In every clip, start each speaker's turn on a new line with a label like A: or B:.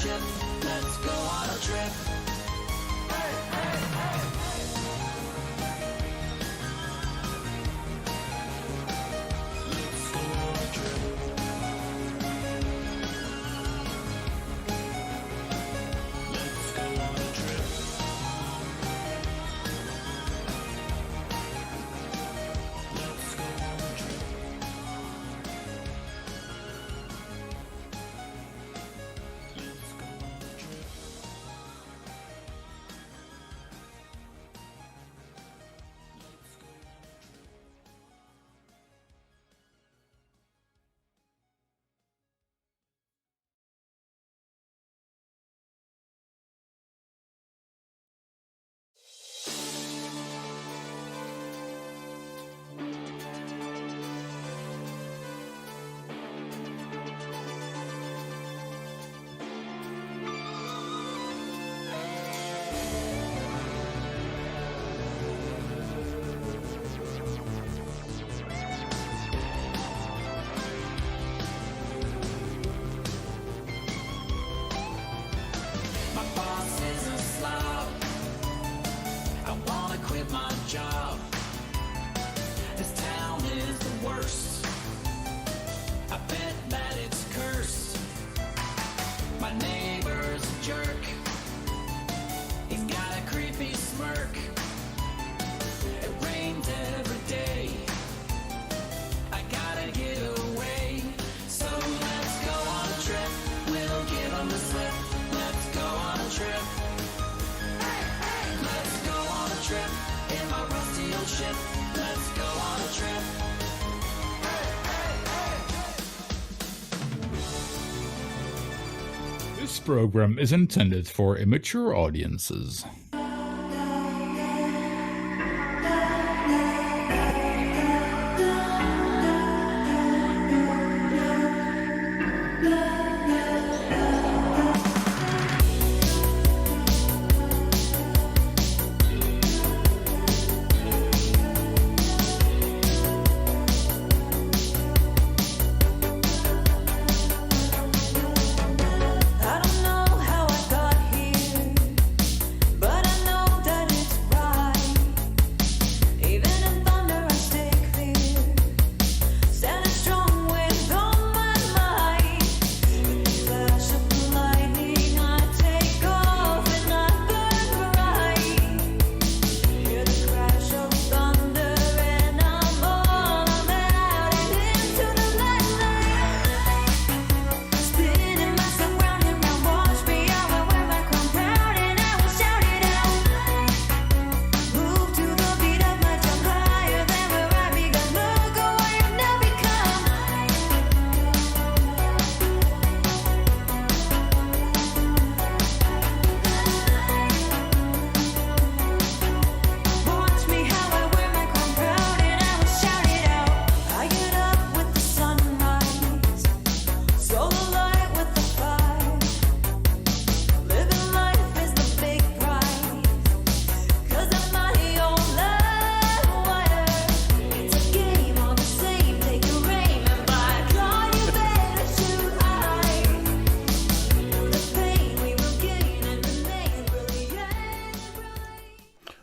A: ship. Let's go on a trip. Hey, hey, hey. Let's go on a trip. Let's go on a trip. Let's go on a trip. Job. This town is the worst. I bet that it's cursed. My neighbor's a jerk. He's got a creepy smirk. It rains every day. I gotta get away. So let's go on a trip. We'll give him the slip. Let's go on a trip. Let's go on a trip. In my rusty old ship, let's go on a trip. Hey, hey, hey.
B: This program is intended for immature audiences.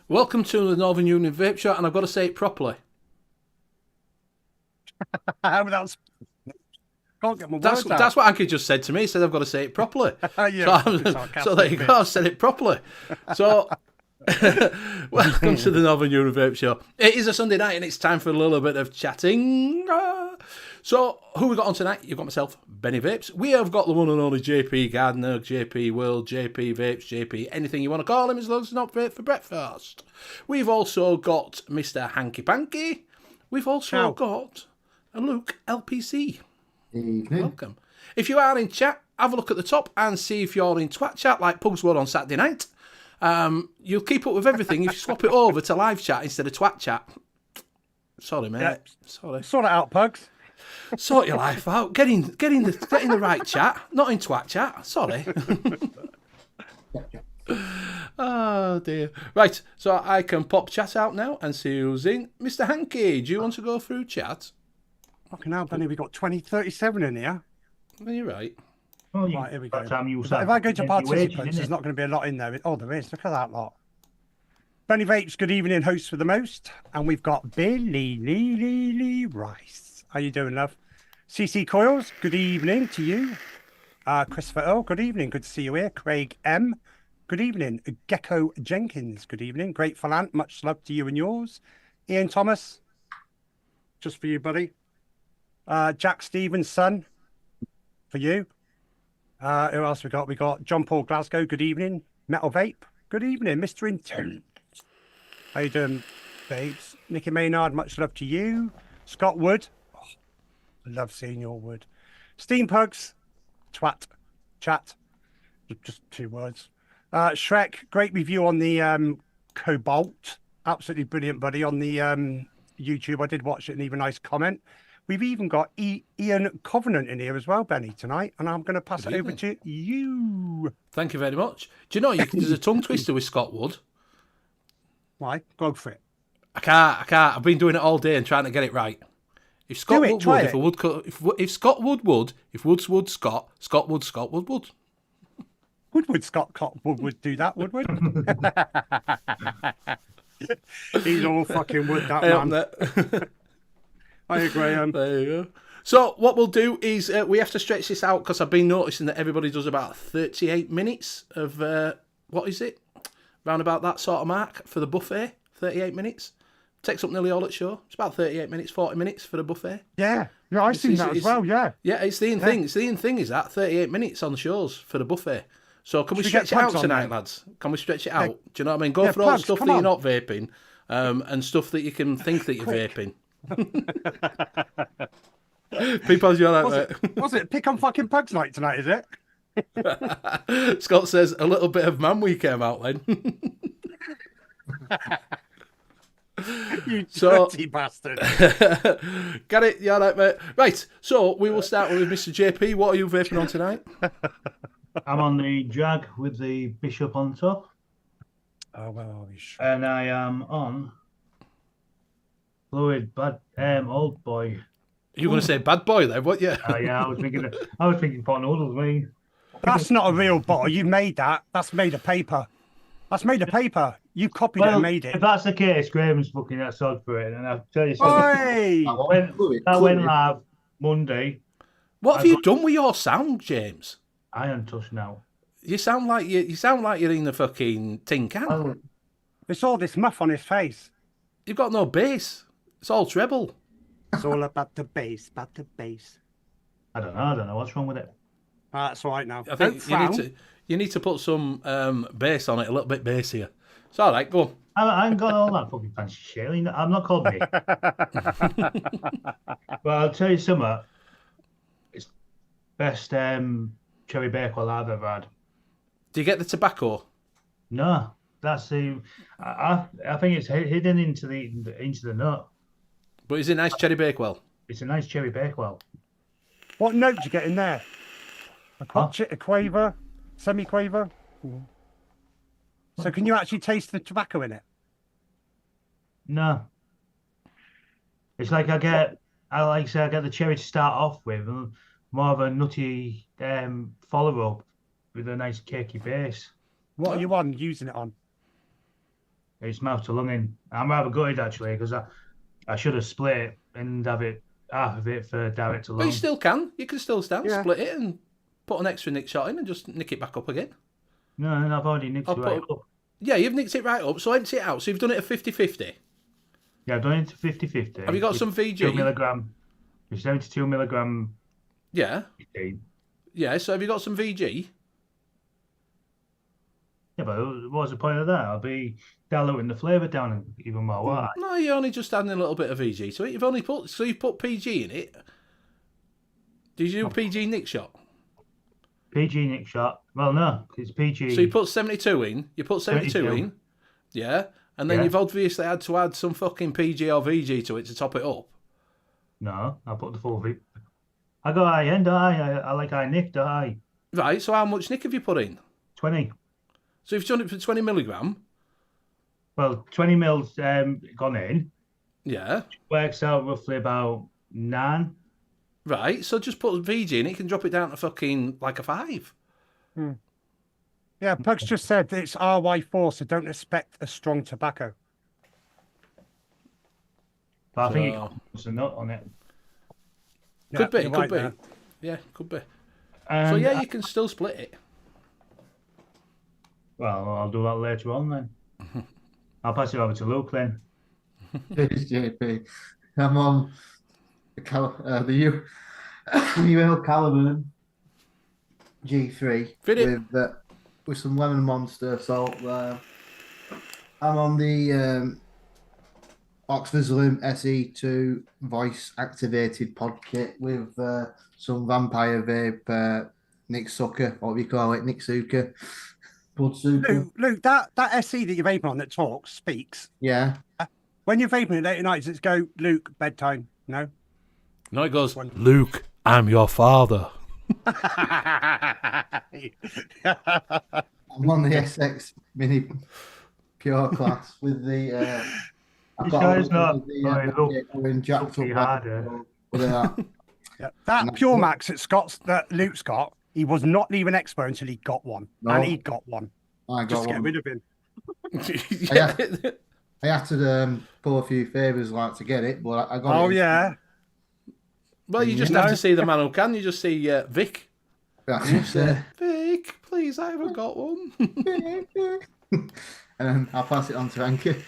C: Welcome to the Northern Union Vape Show, and I've got to say it properly.
D: Can't get my words out.
C: That's what Hanky just said to me. He said I've got to say it properly.
D: Yeah,
C: so there you go. I've said it properly. So welcome to the Northern Union Vape Show. It is a Sunday night, and it's time for a little bit of chatting. So who we got on tonight? You've got myself, Benny Vapes. We have got the one and only JP Gardner, JP World, JP Vapes, JP anything you want to call him, as long as it's not vape for breakfast. We've also got Mr. Hanky Panky. We've also got a Luke LPC.
E: Evening.
C: Welcome. If you are in chat, have a look at the top and see if you're in twat chat like Pugs were on Saturday night. You'll keep up with everything if you swap it over to live chat instead of twat chat. Sorry, mate.
D: Yeah.
C: Sorry.
D: Sort it out, Pugs.
C: Sort your life out. Get in the right chat, not in twat chat. Sorry. Oh dear. Right, so I can pop chat out now and see who's in. Mr. Hanky, do you want to go through chat?
D: Fucking hell, Benny, we got 37 in here.
C: Well, you're right.
E: Well,
D: Right, here we go.
E: by the time you
D: If
E: start
D: I go to
E: getting your wages,
D: participants,
E: innit?
D: there's not going to be a lot in there. Oh, there is. Look at that lot. Benny Vapes, good evening, hosts for the most. And we've got Billy Lee Rice. How you doing, love? CC Coils, good evening to you. Christopher Earl, good evening. Good to see you here. Craig M, good evening. Gecko Jenkins, good evening. Grateful Ant, much love to you and yours. Ian Thomas, just for you, buddy. Jack Stevens' son, for you. Who else we got? We got John Paul Glasgow, good evening. Metal Vape, good evening. Mr. Intern. How you doing, babes? Nicky Maynard, much love to you. Scott Wood, oh, I love seeing your wood. Steam Pugs, twat, chat, just 2 words. Shrek, great review on the Cobalt. Absolutely brilliant, buddy, on the YouTube. I did watch it and even nice comment. We've even got Ian Covenant in here as well, Benny, tonight. And I'm going to pass it over to you.
C: Thank you very much. Do you know there's a tongue twister with Scott Wood?
D: Why? Go for it.
C: I can't. I've been doing it all day and trying to get it right. If Scott
D: Do it,
C: Wood
D: try
C: would,
D: it.
C: if a wood, if Scott Wood, if Woods would Scott, Scott would.
D: Woodward Scott would do that, Woodward. He's all fucking wood, that man. Hiya, Graham.
C: There you go. So what we'll do is we have to stretch this out because I've been noticing that everybody does about 38 minutes of, what is it? Round about that sort of mark for the buffet. 38 minutes. Takes up nearly all at show. It's about 38 minutes, 40 minutes for the buffet.
D: Yeah, I've seen that as well, yeah.
C: Yeah, it's the thing. It's the thing is that 38 minutes on the shows for the buffet. So can we
D: Should we
C: stretch
D: get
C: it out
D: plugs on
C: tonight,
D: then?
C: lads? Can we stretch it out? Do you know what I mean? Go
D: Yeah,
C: for all the
D: plugs,
C: stuff
D: come
C: that you're
D: on.
C: not vaping and stuff that you can think that you're vaping. People's you're like,
D: Was it Pick on Fucking Pugs night tonight, is it?
C: Scott says a little bit of Man We came out then.
D: You
C: So-
D: dirty bastard.
C: Got it? Yeah, right, mate. Right, so we will start with Mr. JP. What are you vaping on tonight?
E: I'm on the drag with the bishop on top,
D: Oh, well, you sure?
E: and I am on fluid old boy.
C: You're going to say bad boy then, what? Yeah.
E: Yeah, I was thinking pot noodles, me.
D: That's not a real bottle. You made that. That's made of paper. That's made of paper. You copied it and made it.
E: If that's the case, Graham's fucking that sod for it, and I'll tell you something.
D: Oi!
E: That went live Monday.
C: What have you done with your sound, James?
E: I am touch now.
C: You sound like you're in the fucking tin can.
D: It's all this muff on his face.
C: You've got no bass. It's all treble.
D: It's all about the bass, about the bass.
E: I don't know what's wrong with it.
D: That's all right now.
C: I
D: Don't
C: think
D: frown.
C: you need to put some bass on it, a little bit bassier. It's all right. Go on.
E: I ain't got all that fucking fancy shit. I'm not called me. Well, I'll tell you something. It's best cherry bakewell I've ever had.
C: Do you get the tobacco?
E: No, that's the. I think it's hidden into the nut.
C: But is it nice cherry bakewell?
E: It's a nice cherry bakewell.
D: What note do you get in there? A quaver? Semi-quaver? So can you actually taste the tobacco in it?
E: No. It's like I get the cherry to start off with, more of a nutty follow-up with a nice cakey base.
D: What are you on using it on?
E: It's mouth to lung in. I'm rather gutted actually because I should have split it and have it half of it for direct to
C: But
E: lung.
C: you still can. You can still
D: Yeah.
C: split it and put an extra nick shot in and just nick it back up again.
E: No, I've already nicked it right up.
C: Yeah, you've nicked it right up, so empty it out. So you've done it at 50-50.
E: Yeah, I've done it to 50-50.
C: Have you got
E: It's
C: some VG?
E: 2 milligram. It's 72 milligram.
C: Yeah.
E: 15.
C: Yeah, so have you got some VG?
E: Yeah, but what's the point of that? I'll be diluting the flavour down even more. Won't I?
C: No, you're only just adding a little bit of VG to it. You put PG in it. Did you do PG nick shot?
E: PG nick shot. Well, no, it's PG.
C: So you put 72 in. You put 72 in. Yeah. And then
E: Yeah.
C: you've obviously had to add some fucking PG or VG to it to top it up.
E: No, I put the full V. I got high end, don't I? I like high nick, don't I?
C: Right, so how much nick have you put in?
E: 20.
C: So you've done it for 20 milligram.
E: Well, 20 mils gone in.
C: Yeah.
E: Works out roughly about 9.
C: Right, so just put VG in, it can drop it down to fucking like a 5.
D: Yeah, Pugs just said that it's RY4, so don't expect a strong tobacco.
E: But I think
C: So-
E: it puts a nut on it.
C: Could be,
D: you're
C: could
D: right
C: be.
D: there.
C: Yeah, could be.
E: And
C: So yeah, you can still split it.
E: well, I'll do that later on then. I'll pass it over to Luke then.
F: Cheers, JP. I'm on the UL Caliburn G3
C: Fit it.
F: with some lemon monster salt there. I'm on the Oxford Slim SE2 voice activated pod kit with some Vampire Vape Nick Sucker, what we call it, Nick Suka, Blood Suka.
D: Luke, that SE that you're vaping on that talks, speaks.
F: Yeah.
D: When you're vaping it late at night, does it go, Luke, bedtime? No?
C: No, it goes, Luke, I'm your father.
F: I'm on the SX Mini Pure Class with the. I've
E: This
F: got
E: guy's
F: a-
E: not
F: the,
E: very
F: going jacked
E: looky
F: up
E: harder.
F: with that.
D: Yeah. That Pure Max that Luke's got, he was not leaving Expo until he got one.
F: No.
D: And he'd got one.
F: I
D: Just
F: got
D: to get
F: one.
D: rid of him.
F: I had to pull a few favours like to get it, but I got it.
D: Oh, yeah.
C: Well, you just have to see the man who can. You just see Vic.
F: That's
C: Vic, please, I haven't got one.
F: and then I'll pass it on to HANKY.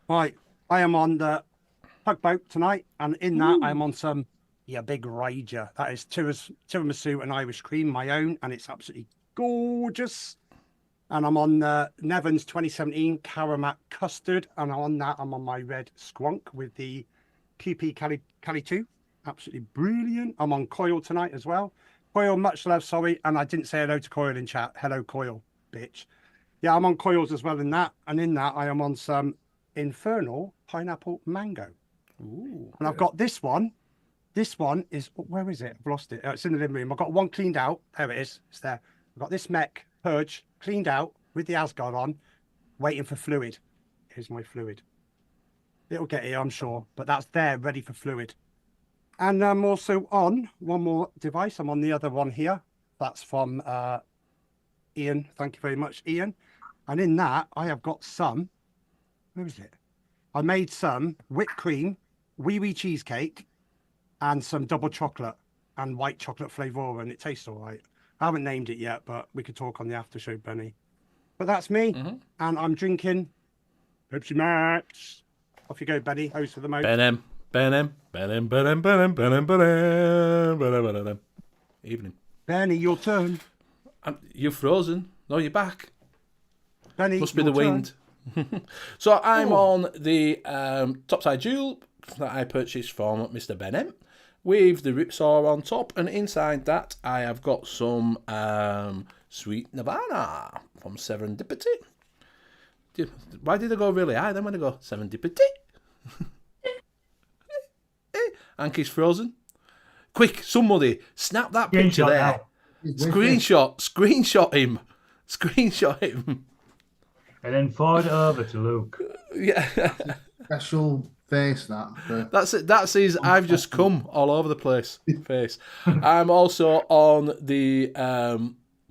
D: Right. I am on the tugboat tonight, and in that I'm on some big rager. That is tiramisu and Irish cream, my own, and it's absolutely gorgeous. And I'm on the N.U.V.S 2017 Caramat Custard, and on that I'm on my red squonk with the QP Cali 2. Absolutely brilliant. I'm on Coil tonight as well. Coil, much love, sorry, and I didn't say hello to Coil in chat. Hello, Coil, bitch. Yeah, I'm on Coils as well in that, and in that I am on some Infernal Pineapple Mango.
C: Ooh.
D: And I've got this one. This one is, where is it? I've lost it. It's in the living room. I've got one cleaned out. There it is. It's there. I've got this mech purge cleaned out with the Asgard on, waiting for fluid. Here's my fluid. It'll get here, I'm sure, but that's there, ready for fluid. And I'm also on one more device. I'm on the other one here. That's from Ian. Thank you very much, Ian. And in that, I have got some, where is it? I made some whipped cream, wee cheesecake, and some double chocolate and white chocolate flavor, and it tastes all right. I haven't named it yet, but we could talk on the after show, Benny. But that's me, and I'm drinking Pepsi Max. Off you go, Benny. Host for the most.
C: Benem. Evening.
D: Benny, your turn.
C: You're frozen. No, you're back.
D: Benny,
C: Must be the
D: your turn.
C: wind. So I'm on the topside jewel that I purchased from Mr. Benem with the ripsaw on top, and inside that I have got some Sweet Nirvana from Serendipity. Why did I go really high then when I go Serendipity? Hanky's frozen. Quick, somebody snap that picture
E: Screenshot
C: there.
E: now.
C: Screenshot him. Screenshot him.
E: And then forward it over to Luke.
C: Yeah.
F: Special face that.
C: That's it. That's his I've just come all over the place face. I'm also on the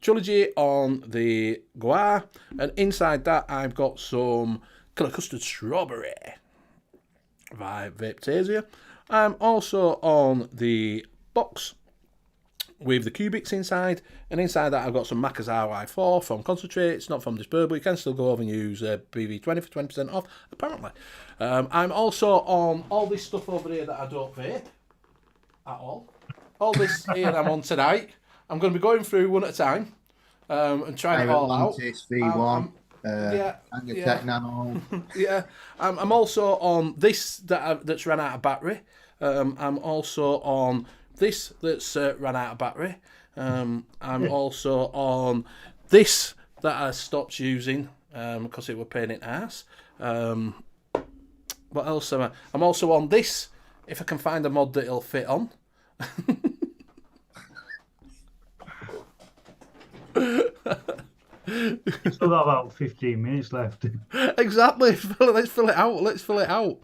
C: trilogy on the Goa, and inside that I've got some Killer Custard Strawberry by Vapetasia. I'm also on the box with the Cubix inside, and inside that I've got some Macca's RY4 from Concentrate. It's not from Disperb, but you can still go over and use BV20 for 20% off, apparently. I'm also on all this stuff over here that I don't vape at all. All this here I'm on tonight. I'm going to be going through one at a time and trying it all out.
F: Atlantis V1.
C: Yeah,
F: Tech Nano.
C: yeah. I'm also on this that's run out of battery. I'm also on this that's ran out of battery. I'm also on this that I stopped using because it was a pain in the ass. What else am I? I'm also on this if I can find a mod that it'll fit on.
E: Still got about 15 minutes left.
C: Exactly. Let's fill it out. Let's fill it out.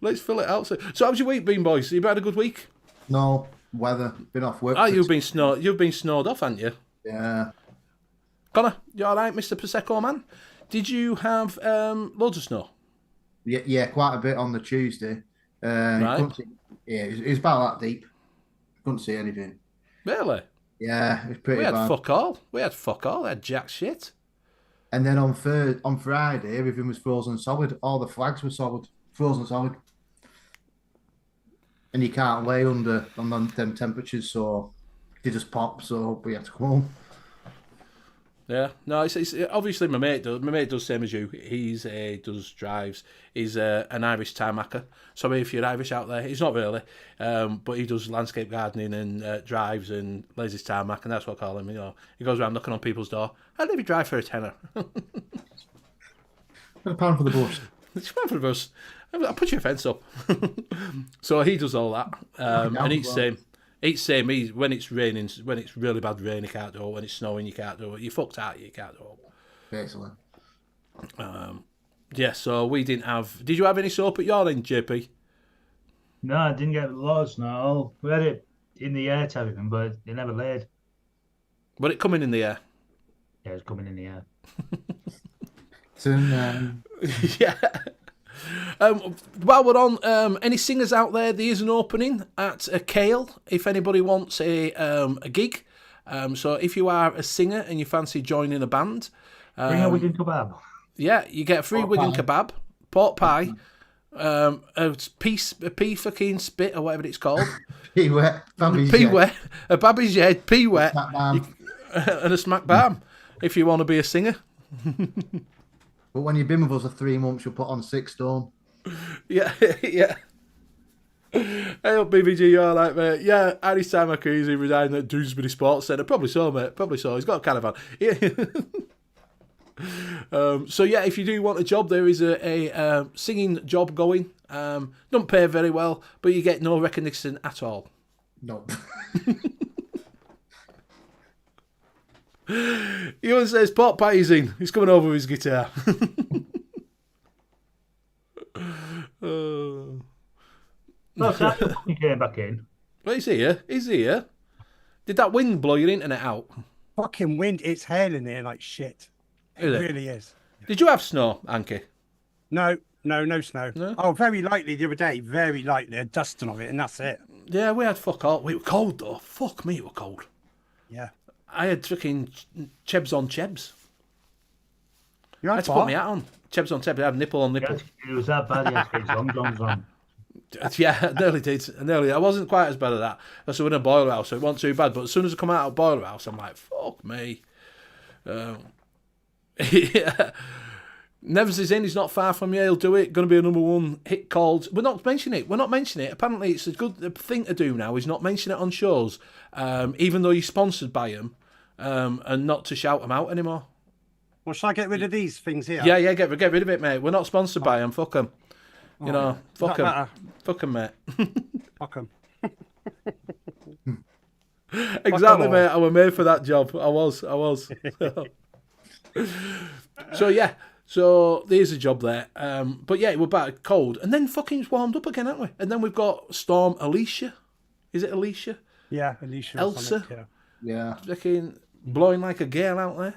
C: Let's fill it out. So how's your week been, boys? You had a good week?
F: No weather. Been off work.
C: Oh,
F: for
C: you've been snowed off, haven't you?
F: Yeah.
C: Connor, you all right, Mr. Prosecco man? Did you have loads of snow?
F: Yeah, quite a bit on the Tuesday.
C: Right.
F: It was about that deep. Couldn't see anything.
C: Really?
F: Yeah, it was pretty
C: We had
F: bad.
C: fuck all. We had jack shit.
F: And then on Friday, everything was frozen solid. All the flags were frozen solid. And you can't lay under on them temperatures, so they just pop. So we had to come home.
C: Yeah, no, it's obviously my mate does same as you. Does drives. He's an Irish tarmacker. Sorry if you're Irish out there. He's not really, but he does landscape gardening and drives and lays his tarmac, and that's what I call him. You know, he goes around knocking on people's door. I'd leave you drive for a tenner.
F: A pound for the bus.
C: It's fine for the bus. I'll put your fence up. So he does all that, and each same. When it's raining, when it's really bad rain, you can't do it. When it's snowing, you can't do it. You're fucked out, you can't do it.
F: Basically.
C: Yeah, so we didn't have... Did you have any soap at your end, JP?
E: No, I didn't get loads. No, we had it in the air to everything, but it never laid.
C: But it coming in the air?
E: Yeah, it's coming in the air.
F: Soon,
C: Yeah. While we're on, any singers out there, there is an opening at a Kale if anybody wants a gig. So if you are a singer and you fancy joining a band,
E: Bring a Wigan kebab.
C: yeah, you get a free Wigan kebab, pork pie, a pea fucking spit or whatever it's called,
F: pea wet,
C: pea wet, a baby's head, pea wet,
F: Smack bam.
C: and a smack bam. If you want to be a singer.
F: But when you've been with us for 3 months, you'll put on 6 stone.
C: Yeah, yeah. Hey up, BBG, you alright, mate? Yeah, Irish time I crazy residing at Dewsbury Sports Centre. Probably so, mate. Probably so. He's got a caravan. Yeah. So yeah, if you do want a job, there is a singing job going. Don't pay very well, but you get no recognition at all.
F: No.
C: Ewan says pot pie's in. He's coming over with his guitar.
E: No, so he came back in.
C: Well, he's here. He's here. Did that wind blow your internet out?
D: Fucking wind, it's hailing here like shit. It
C: Is it?
D: really is.
C: Did you have snow, Anki?
D: No snow.
C: No?
D: Oh, very lightly the other day, very lightly, a dusting of it, and that's it.
C: Yeah, we had fuck all. We were cold though. Fuck me, it were cold.
D: Yeah.
C: I had fucking chebs on chebs.
D: You
C: I
D: had
C: had to put my hat on. Chebs on chebs. I had nipple on nipple.
E: It was that bad. He had to get his long johns on.
C: Yeah, I nearly did. I wasn't quite as bad as that. That's in a boiler house, so it wasn't too bad. But as soon as I come out of boiler house, I'm like, fuck me. Yeah. N.U.V.S is in. He's not far from you. He'll do it. Going to be a #1 hit called. We're not mentioning it. Apparently, it's a good thing to do now. Is not mention it on shows, even though you're sponsored by them, and not to shout them out anymore.
D: Well, shall I get rid of these things here?
C: Yeah, get rid of it, mate. We're not sponsored by them. Fuck them. You know, fuck them. Fuck them, mate.
D: Fuck them.
C: Exactly, mate. I was made for that job. I was. So yeah. So there's a job there. But yeah, we're back cold, and then fucking it's warmed up again, haven't we? And then we've got Storm Alicia. Is it Alicia?
D: Yeah, Alicia.
C: Elsa.
F: Yeah.
C: Fucking blowing like a gale out there.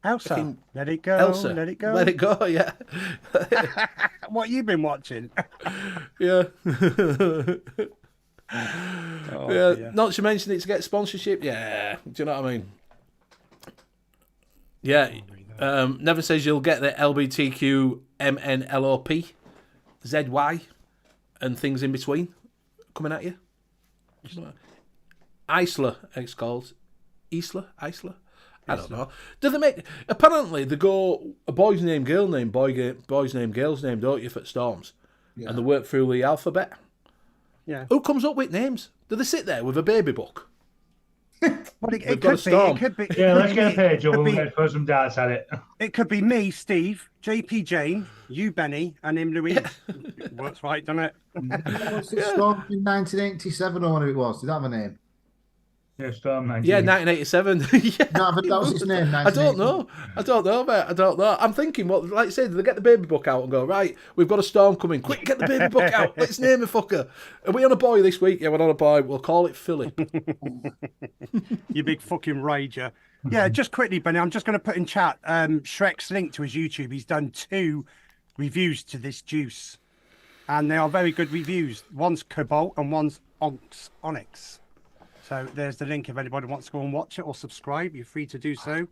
D: Elsa.
C: Fucking
D: Let it go.
C: Elsa.
D: Let it go.
C: Let it go. Yeah.
D: What you been watching?
C: Yeah.
D: Oh,
C: Yeah.
D: dear.
C: Not to mention it to get sponsorship. Yeah. Do you know what I mean? Yeah. Never says you'll get the LBTQ MNLOP ZY and things in between coming at you. Isla, it's called. Isla? I don't know. Do they make... Apparently, they go a boy's name, girl name, boy's name, girl's name, don't you, for Storms?
F: Yeah.
C: And they work through the alphabet.
D: Yeah.
C: Who comes up with names? Do they sit there with a baby book?
D: Well,
C: We've
D: it
C: got a
D: could be.
C: storm.
D: It could be.
E: Yeah, let's get a page up
D: could
E: and
D: be-
E: we'll throw some darts at it.
D: It could be me, Steve, JP Jane, you, Benny, and him, Louise. Works right, doesn't it?
F: Was it Storm in 1987 or whatever it was? Did that have a name?
E: Yeah, Storm 19.
C: Yeah, 1987. Yeah.
F: No, but that was his name.
C: I don't know. I don't know, mate. I don't know. I'm thinking, what, like I said, they get the baby book out and go, right, we've got a storm coming. Quick, get the baby book out. Let's name a fucker. Are we on a boy this week? Yeah, we're on a boy. We'll call it Philip.
D: You big fucking rager. Yeah, just quickly, Benny, I'm just going to put in chat Shrek's link to his YouTube. He's done 2 reviews to this juice, and they are very good reviews. One's Cobalt and one's Onyx. So there's the link if anybody wants to go and watch it or subscribe. You're free to do so.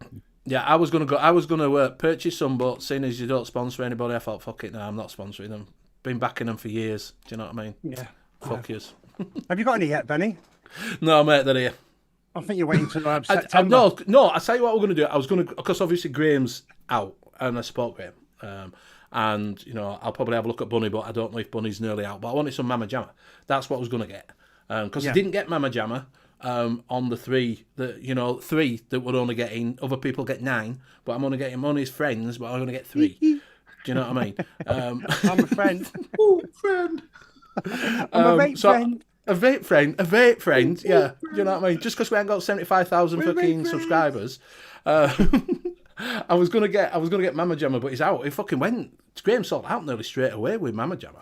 C: Yeah, I was gonna purchase some, but seeing as you don't sponsor anybody, I thought, fuck it, no, I'm not sponsoring them. Been backing them for years. Do you know what I mean?
D: Yeah.
C: Fuck yous.
D: Have you got any yet, Benny?
C: No, mate, they're here.
D: I think you're waiting till September.
C: No, I tell you what we're gonna do. I was gonna, because obviously Graham's out, and I support Graham. And you know, I'll probably have a look at Bunny, but I don't know if Bunny's nearly out. But I wanted some Mama Jamma. That's what I was gonna get. Because I didn't get Mama Jamma. On the 3 that we're only getting, other people get 9, but I'm only getting Money's friends, but I'm going to get 3. Do you know what I mean?
D: I'm a friend.
F: Oh, friend.
D: I'm a vape friend.
C: A vape friend, yeah. Do you know what I mean? Just because we ain't got 75,000 fucking subscribers, I was gonna get Mama Jamma, but he's out. He fucking went. Graham sold out nearly straight away with Mama Jamma.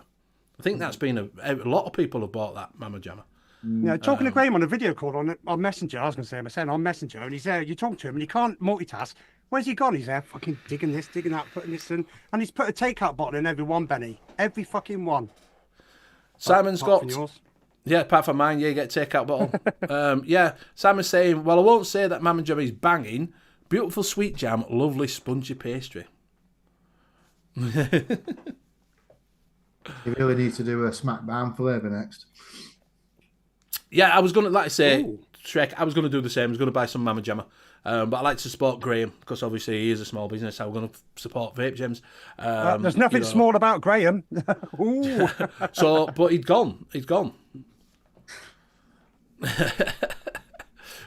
C: I think that's been a lot of people have bought that Mama Jamma.
D: Yeah, talking to Graham on a video call on Messenger. I was going to say MSN on Messenger, and he's there. You talk to him, and he can't multitask. Where's he gone? He's there, fucking digging this, digging that, putting this in, and he's put a takeout bottle in every one, Benny. Every fucking one.
C: Simon's
D: Apart
C: got.
D: from yours.
C: Yeah, apart from mine, yeah, you get a takeout bottle. Yeah, Simon's saying, well, I won't say that Mama Jamma is banging. Beautiful sweet jam, lovely spongy pastry.
F: You really need to do a Smackdown flavour next.
C: Yeah, I was going to, like I say,
D: Ooh.
C: Shrek, I was going to do the same. I was going to buy some Mama Jamma. But I like to support Graham because obviously he is a small business. So we're going to support Vape Gems.
D: There's nothing small about Graham. Ooh.
C: So, but he'd gone.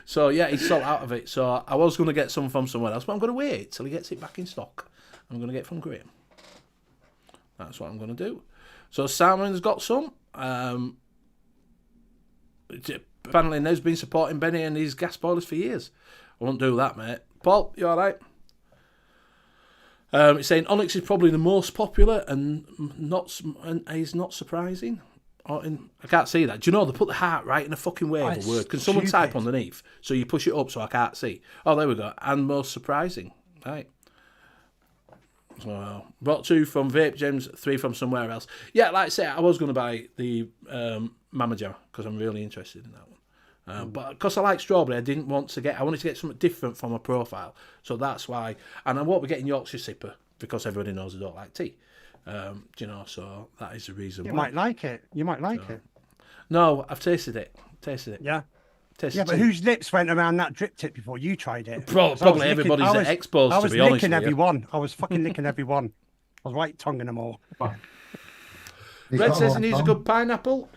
C: So, yeah, he's sold out of it. So I was going to get some from somewhere else, but I'm going to wait till he gets it back in stock. I'm going to get it from Graham. That's what I'm going to do. So Simon's got some. Apparently Nev's been supporting Benny and his gas boilers for years. I won't do that, mate. Paul, you alright? It's saying Onyx is probably the most popular and is not surprising. I can't see that. Do you know they put the heart right in a fucking way of a word? Can someone type underneath so you push it up so I can't see? Oh, there we go. And most surprising. Right. So, brought 2 from Vape Gems, 3 from somewhere else. Yeah, like I say, I was going to buy the Mama Jamma because I'm really interested in that one. But because I like strawberry, I wanted to get something different from a profile. So that's why. And I won't be getting Yorkshire Sipper because everybody knows I don't like tea. You know, so that is the reason why.
D: You might like it.
C: No, I've tasted it.
D: Yeah.
C: Tasted
D: Yeah, but
C: tea.
D: whose lips went around that drip tip before you tried it?
C: Probably everybody's exposed,
D: I
C: to
D: was
C: be honest
D: licking
C: with you.
D: every one. I was fucking licking every one. I was right tonguing them all.
C: Red says he needs a good pineapple.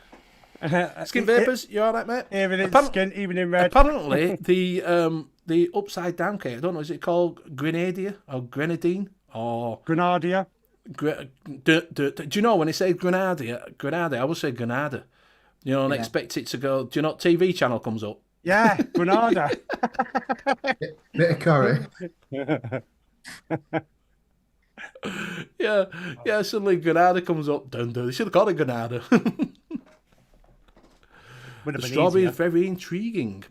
C: Skin Vapors, you alright, mate?
D: Even in skin, even in red.
C: Apparently, the upside down cake, I don't know, is it called Grenadier or Grenadine or
D: Grenadier.
C: do you know when they say Grenadier, I would say Grenada. You know, and expect it to go. Do you know what TV channel comes up?
D: Yeah, Grenada.
F: Bit of curry.
C: Yeah. Suddenly Grenada comes up. They should have called it Grenada. The strawberry is very intriguing.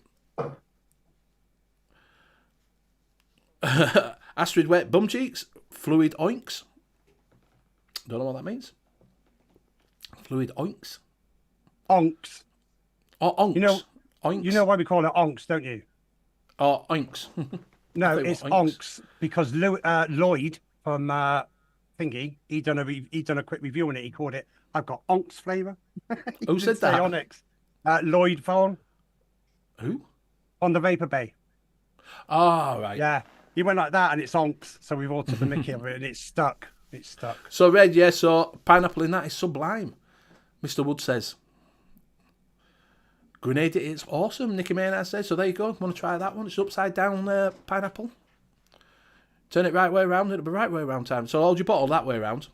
C: Astrid wet bum cheeks, fluid oinks. Don't know what that means. Fluid oinks.
D: Onks.
C: Oh, onks. Oinks.
D: You know why we call it onks, don't you?
C: Oh, oinks.
D: No, it's onks because Lloyd from Thingy, he done a quick review on it. He called it, I've got onks flavour.
C: Who said that?
D: Onyx. Lloyd phone.
C: Who?
D: On the Vapor Bay.
C: Oh, right.
D: Yeah. He went like that and it's onks. So we've all took the mickey of it and it's stuck.
C: So, Red, yeah, so pineapple in that is sublime. Mr. Wood says. Grenade, it's awesome, Nicky Maynard says. So there you go. Want to try that one? It's upside down pineapple. Turn it right way around. It'll be right way around time. So hold your bottle that way around.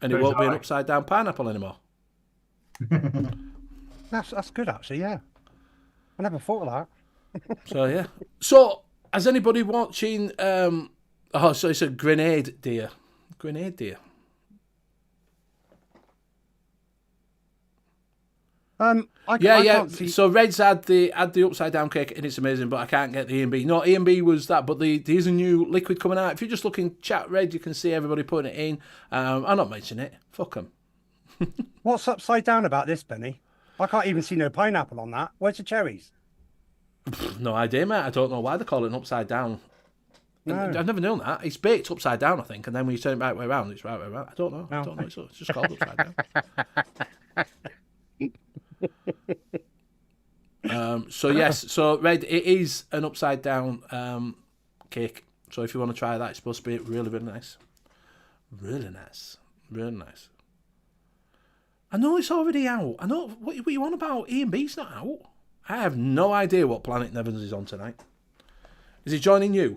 C: And it won't be an upside down pineapple anymore.
D: That's good, actually, yeah. I never thought of that.
C: So yeah. So has anybody watching? Oh, so it's a grenade deer. Grenade deer.
D: I
C: Yeah.
D: can't see.
C: So Red's had the upside down cake and it's amazing, but I can't get the E&B. No, E&B was that, but there's a new liquid coming out. If you're just looking chat Red, you can see everybody putting it in. I'm not mentioning it. Fuck them.
D: What's upside down about this, Benny? I can't even see no pineapple on that. Where's the cherries?
C: No idea, mate. I don't know why they call it an upside down.
D: No.
C: I've never known that. It's baked upside down, I think, and then when you turn it right way around, it's right way around. I don't know. I don't know. It's just called upside down. So yes, so Red, it is an upside down cake. So if you want to try that, it's supposed to be really, really nice. Really nice. Really nice. I know it's already out. I know what you want about. E&B's not out. I have no idea what planet Nevins is on tonight. Is he joining you?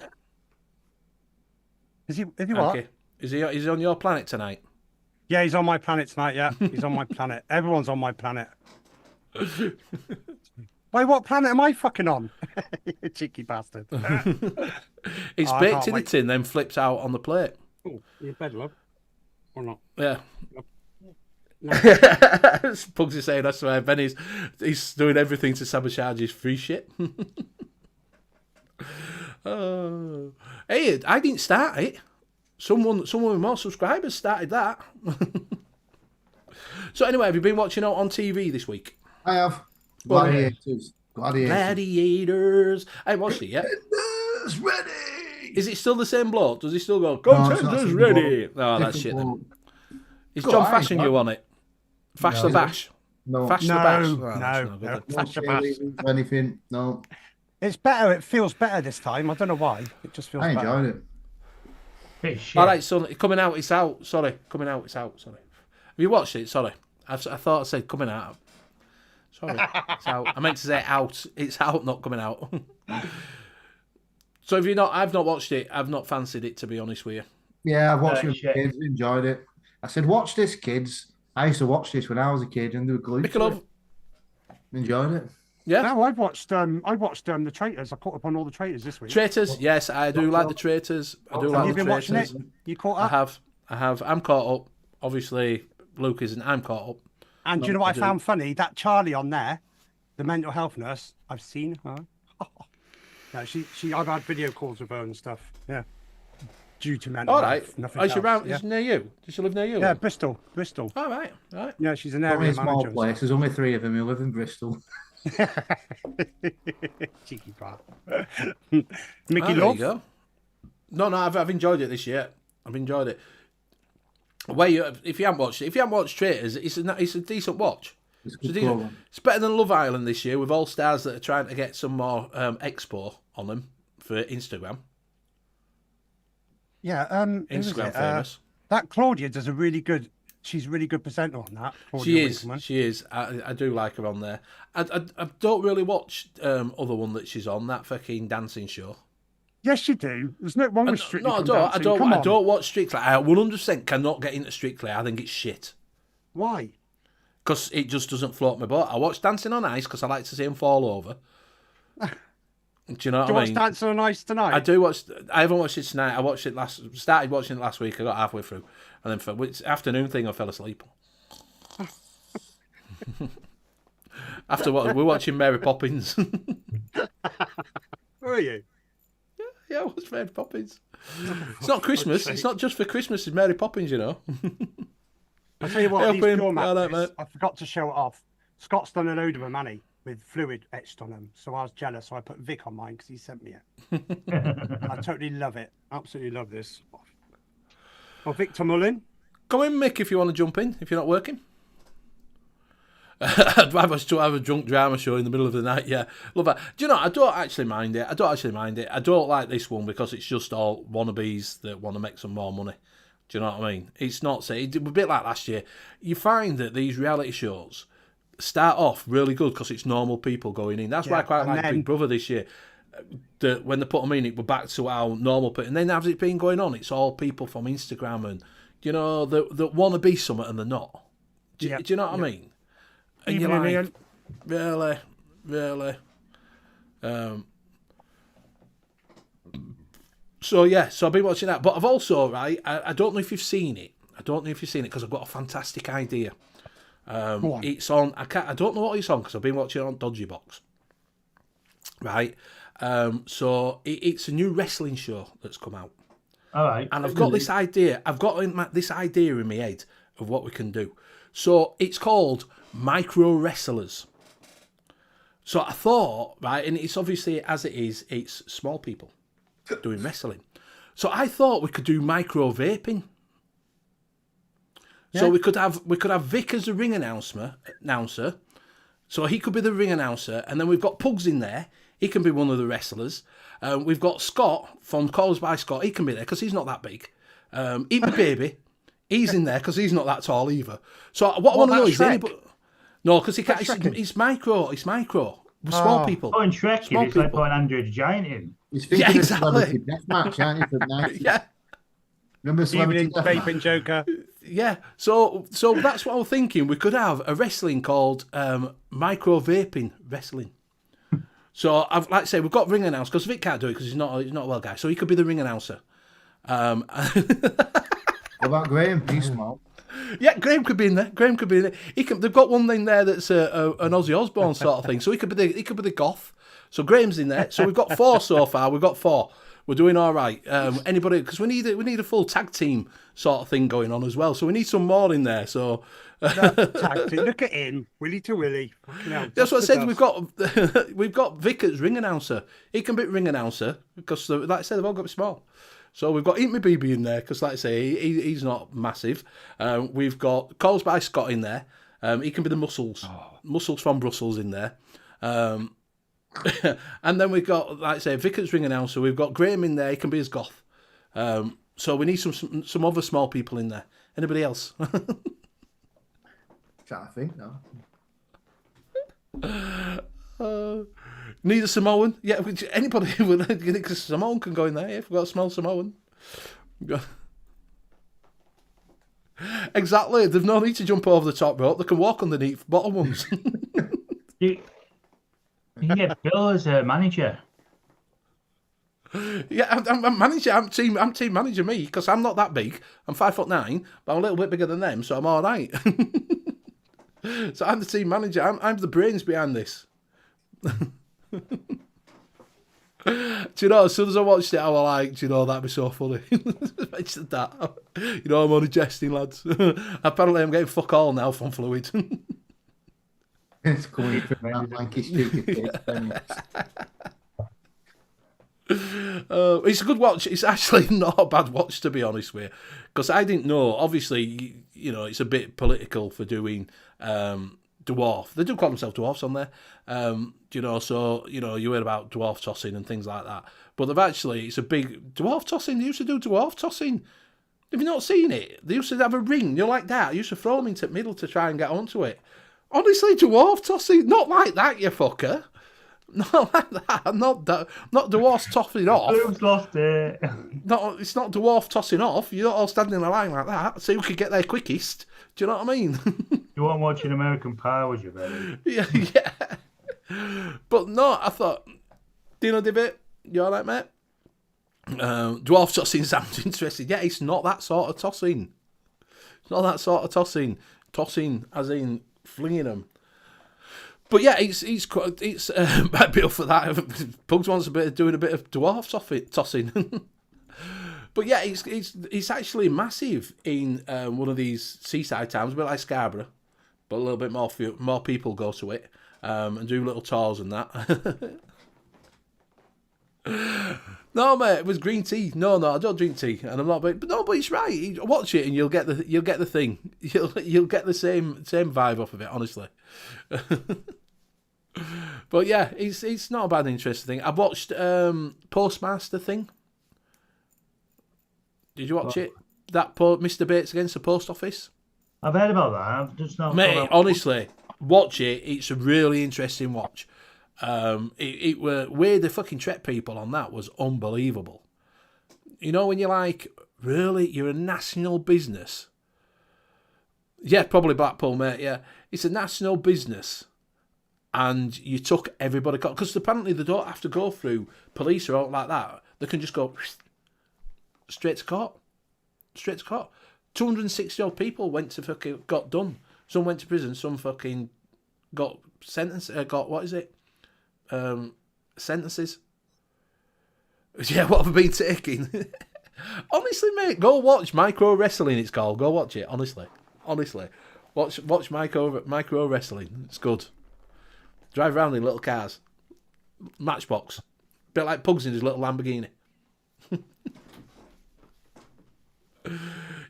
D: Is he what?
C: Okay. Is he on your planet tonight?
D: Yeah, he's on my planet tonight. Yeah, he's on my planet. Everyone's on my planet. Wait, what planet am I fucking on? You cheeky bastard.
C: It's
D: I
C: baked
D: can't
C: in a
D: wait.
C: tin, then flipped out on the plate.
D: Oh, you better love. Or not?
C: Yeah. Pugs is saying, I swear, Benny's he's doing everything to sabotage his free shit. Oh. Hey, I didn't start it. Someone with more subscribers started that. So anyway, have you been watching out on TV this week?
F: I have.
C: Well,
F: Gladiators.
C: Gladiators. I haven't watched it yet.
F: It's ready.
C: Is it still the same bloke? Does he still go,
F: No, it's not
C: contenders
F: the
C: ready?
F: bloke.
C: Oh, that's
F: Different
C: shit then.
F: bloke.
C: Is
F: Go
C: John
F: on,
C: Fashion you on it? Fash the
F: No.
C: bash.
F: No.
C: Fash the
D: No,
C: bash.
D: no,
C: Oh, that's
D: no.
C: good then.
D: Fash the
F: No
D: bash.
F: cheerleaders or anything. No.
D: It's better. It feels better this time. I don't know why. It just feels
F: I
D: better.
F: enjoyed it.
E: Bit shit.
C: All right, so coming out, it's out. Sorry, coming out, it's out. Sorry. Have you watched it? Sorry. I thought I said coming out. Sorry, it's out. I meant to say out. It's out, not coming out. So if you're not, I've not watched it. I've not fancied it, to be honest with you.
F: Yeah, I've watched it with
E: shit.
F: kids. Enjoyed it. I said, watch this, kids. I used to watch this when I was a kid and they were glued to
C: Michelob,
F: it. Enjoyed it.
C: yeah.
D: No, I watched the Traitors. I caught up on all the Traitors this week.
C: Traitors, yes, I do like the Traitors. I do
F: Have
C: like
D: you
C: the
D: been watching
C: Traitors.
D: it? You caught
C: I
D: up?
C: have. I'm caught up. Obviously, Luke isn't. I'm caught up.
D: And do you know what
C: I
D: I
C: do.
D: found funny? That Charlie on there, the mental health nurse. I've seen her. No, she. I've had video calls with her and stuff. Yeah. Due to mental
C: All
D: health.
C: right.
D: Nothing
C: Is she
D: else.
C: around?
D: Yeah.
C: Is she near you? Does she live near you?
D: Yeah, Bristol.
C: All right. All right.
D: Yeah, she's an
F: Only
D: area
F: a small
D: manager.
F: place. There's only 3 of them who live in Bristol.
D: Cheeky brat. Mickey
C: There you
D: Love.
C: go. No, I've enjoyed it this year. I've enjoyed it. If you haven't watched Traitors, it's a decent watch.
F: It's a
C: It's, a
F: good
C: decent-
F: program.
C: it's better than Love Island this year, with all stars that are trying to get some more expo on them for Instagram.
D: Yeah. Who is
C: Instagram
D: it?
C: famous.
D: That Claudia does a really good. She's a really good presenter on that. Claudia
C: She is.
D: Winkleman.
C: She is. I do like her on there. I don't really watch other one that she's on, that fucking dancing show.
D: Yes, you do. There's no wrong with Strictly
C: No, I
D: Come
C: don't.
D: Dancing. Come
C: I
D: on.
C: don't watch Strictly. I 100% cannot get into Strictly. I think it's shit.
D: Why?
C: Because it just doesn't float my boat. I watch Dancing on Ice because I like to see him fall over. Do you know
D: Do you
C: what I
D: watch
C: mean?
D: Dancing on Ice tonight?
C: I do watch. I haven't watched it tonight. I watched it started watching it last week. I got halfway through, and then for which afternoon thing, I fell asleep. After what we're watching Mary Poppins.
D: Who are you?
C: Yeah, I watched Mary Poppins. It's not Christmas. It's not just for Christmas. It's Mary Poppins, you know.
D: I'll tell you what,
C: Help
D: these
C: him.
D: floor
C: Yeah, that,
D: mattresses,
C: mate.
D: I forgot to show it off. Scott's done a load of them, Manny, with fluid etched on them. So I was jealous, so I put Vic on mine because he sent me it. And I totally love it. Absolutely love this. Oh, Victor Mullin.
C: Come in, Mick, if you want to jump in. If you're not working. I'd rather have a drunk drama show in the middle of the night. Yeah, love that. Do you know? I don't actually mind it. I don't like this one because it's just all wannabes that want to make some more money. Do you know what I mean? It's not say it's a bit like last year. You find that these reality shows start off really good because it's normal people going in. That's why I quite
D: and
C: like
D: then-
C: Big Brother this year. That when they put them in, it were back to how normal people. And then as it's been going on, it's all people from Instagram and that want to be something and they're not. Do you know what I mean? And
D: Even
C: you're
D: in
C: like,
D: the
C: really? So yeah, so I've been watching that, but I've also I don't know if you've seen it. I don't know if you've seen it because I've got a fantastic idea.
D: Go on.
C: It's on. I don't know what it's on because I've been watching it on Dodgy Box. Right. So it's a new wrestling show that's come out,
E: All right.
C: and I've got this idea. I've got this idea in my head of what we can do. So it's called Micro Wrestlers. So I thought, right, and it's obviously as it is, it's small people doing wrestling. So I thought we could do micro vaping. So we could have Vic as the ring announcer. So he could be the ring announcer, and then we've got Pugs in there. He can be one of the wrestlers. We've got Scott from Calls by Scott. He can be there because he's not that big. Eat My Baby. He's in there because he's not that tall either. So what I want to know is anybody. No, because he can't. It's micro. It's micro. Small people.
E: Oh, and Shrek,
C: Small
E: it's like
C: people.
E: putting Andrew the Giant in.
F: He's thinking of
C: exactly.
F: Celebrity Deathmatch, aren't you, for the night?
C: Yeah.
F: Remember Celebrity
D: Evening
F: Deathmatch?
D: vaping Joker.
C: Yeah, so that's what I was thinking. We could have a wrestling called micro vaping wrestling. So I've like I say, we've got ring announcer because Vic can't do it because he's not a well guy. So he could be the ring announcer.
F: What about Graham? He's small.
C: Yeah, Graham could be in there. Graham could be in there. They've got one thing there that's an Ozzy Osbourne sort of thing. So he could be the goth. So Graham's in there. So we've got 4 so far. We've got 4. We're doing all right. Anybody? Because we need a full tag team sort of thing going on as well. So we need some more in there. So
D: Look at him, Willy to Willy. Fucking hell,
C: that's what I
D: dust
C: said.
D: to
C: We've
D: dust.
C: got we've got Vic as ring announcer. He can be ring announcer because, like I said, they've all got to be small. So we've got Eat My BB in there because, like I say, he's not massive. We've got Calls by Scott in there. He can be the Muscles. Muscles from Brussels in there. And then we've got, like I say, Vic as ring announcer. We've got Graham in there. He can be his goth. So we need some other small people in there. Anybody else?
F: Trying to think now.
C: Need a Samoan? Yeah, anybody. Because Samoan can go in there. If we've got a small Samoan. Exactly. They've no need to jump over the top rope. They can walk underneath bottom ones.
E: You can get Bill as a manager.
C: Yeah, I'm manager. I'm team manager. Me, because I'm not that big. I'm 5'9", but I'm a little bit bigger than them, so I'm all right. So I'm the team manager. I'm the brains behind this. Do you know? As soon as I watched it, I was like, "Do you know that'd be so funny?" Mentioned that. You know, I'm only jesting, lads. Apparently, I'm getting fuck all now from Fluid.
F: It's coming from that lanky, stupid kid.
C: It's a good watch. It's actually not a bad watch, to be honest with you, because I didn't know. Obviously, you know, it's a bit political for doing dwarf. They do call themselves dwarfs on there, you know. So you know, you heard about dwarf tossing and things like that. But they've actually, it's a big dwarf tossing. They used to do dwarf tossing. Have you not seen it? They used to have a ring, you know, like that. They used to throw them into the middle to try and get onto it. Honestly, dwarf tossing, not like that, you fucker. Not like that. Not dwarf tossing off.
E: Who's lost it?
C: No, it's not dwarf tossing off. You're not all standing in a line like that. See who could get there quickest. Do you know what I mean?
E: You weren't watching American Pie, was you, baby?
C: Yeah. But no, I thought, Dino Dibbit, you all right, mate? Dwarf tossing sounds interesting. Yeah, it's not that sort of tossing. It's not that sort of tossing. Tossing as in flinging them. But yeah, it's a bit up for that. Pugs wants doing a bit of dwarf tossing. But yeah, it's actually massive in one of these seaside towns, a bit like Scarborough, but a little bit more people go to it and do little tours and that. No, mate, it was green tea. No, I don't drink tea, and I'm not. But it's right. Watch it, and you'll get the thing. You'll get the same vibe off of it, honestly. But yeah, it's not a bad, interesting thing. I watched Postmaster thing. Did you watch it? That Mr. Bates against the post office.
E: I've heard about that. I've just not.
C: Mate, honestly, watch it. It's a really interesting watch. It were where the fucking trek people on that was unbelievable. You know, when you're like, really, you're a national business. Yeah, probably Blackpool, mate. Yeah, it's a national business, and you took everybody, because apparently they don't have to go through police or anything like that. They can just go straight to court. Straight to court. 260 odd people went to fucking, got done. Some went to prison, some fucking got sentenced, sentences. Yeah, what have I been taking? Honestly, mate, go watch Micro Wrestling, it's called. Go watch it, honestly. Watch micro wrestling. It's good. Drive around in little cars. Matchbox. Bit like Pugs in his little Lamborghini.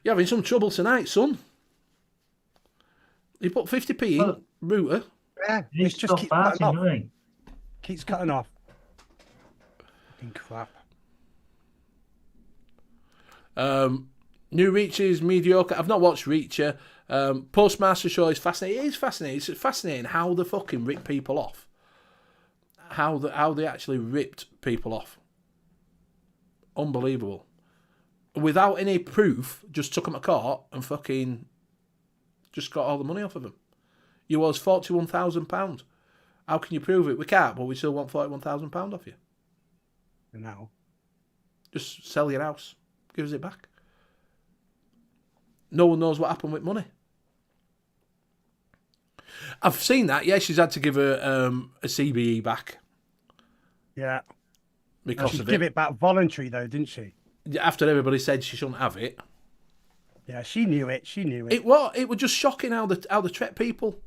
C: You're having some trouble tonight, son. You put 50p in, router.
D: Yeah,
E: It's
D: it's just keeps cutting
E: farting,
D: off.
E: doesn't it?
D: Keeps cutting off. Fucking crap.
C: New Reacher is mediocre. I've not watched Reacher. Postmaster Show is fascinating. It is fascinating. It's fascinating how they fucking rip people off. How they actually ripped people off. Unbelievable. Without any proof, just took them to court and fucking just got all the money off of them. You owes £41,000. How can you prove it? We can't, but we still want £41,000 off you.
D: No.
C: Just sell your house. Give us it back. No one knows what happened with money. I've seen that. Yeah, she's had to give her a CBE back
D: Yeah.
C: because
D: She
C: of
D: gave
C: it.
D: it back voluntary though, didn't she?
C: After everybody said she shouldn't have it.
D: Yeah, she knew it. She knew it.
C: It was just shocking how they treat people,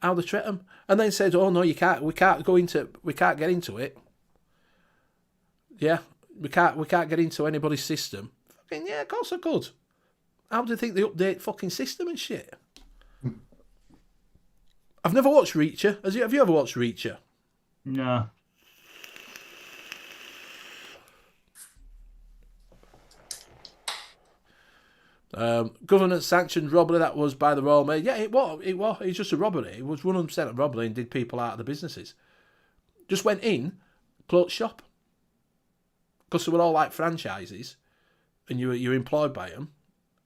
C: how they treat them, and then said, "Oh no, you can't. We can't get into it. Yeah, we can't get into anybody's system. Fucking yeah, of course I could. How do you think they update fucking system and shit? I've never watched Reacher. Have you ever watched Reacher?
E: No.
C: Government sanctioned robbery that was by the Royal Mail. Yeah, it was. It's just a robbery. It was 100% a robbery and did people out of the businesses. Just went in, closed shop. Because they were all like franchises and you're employed by them.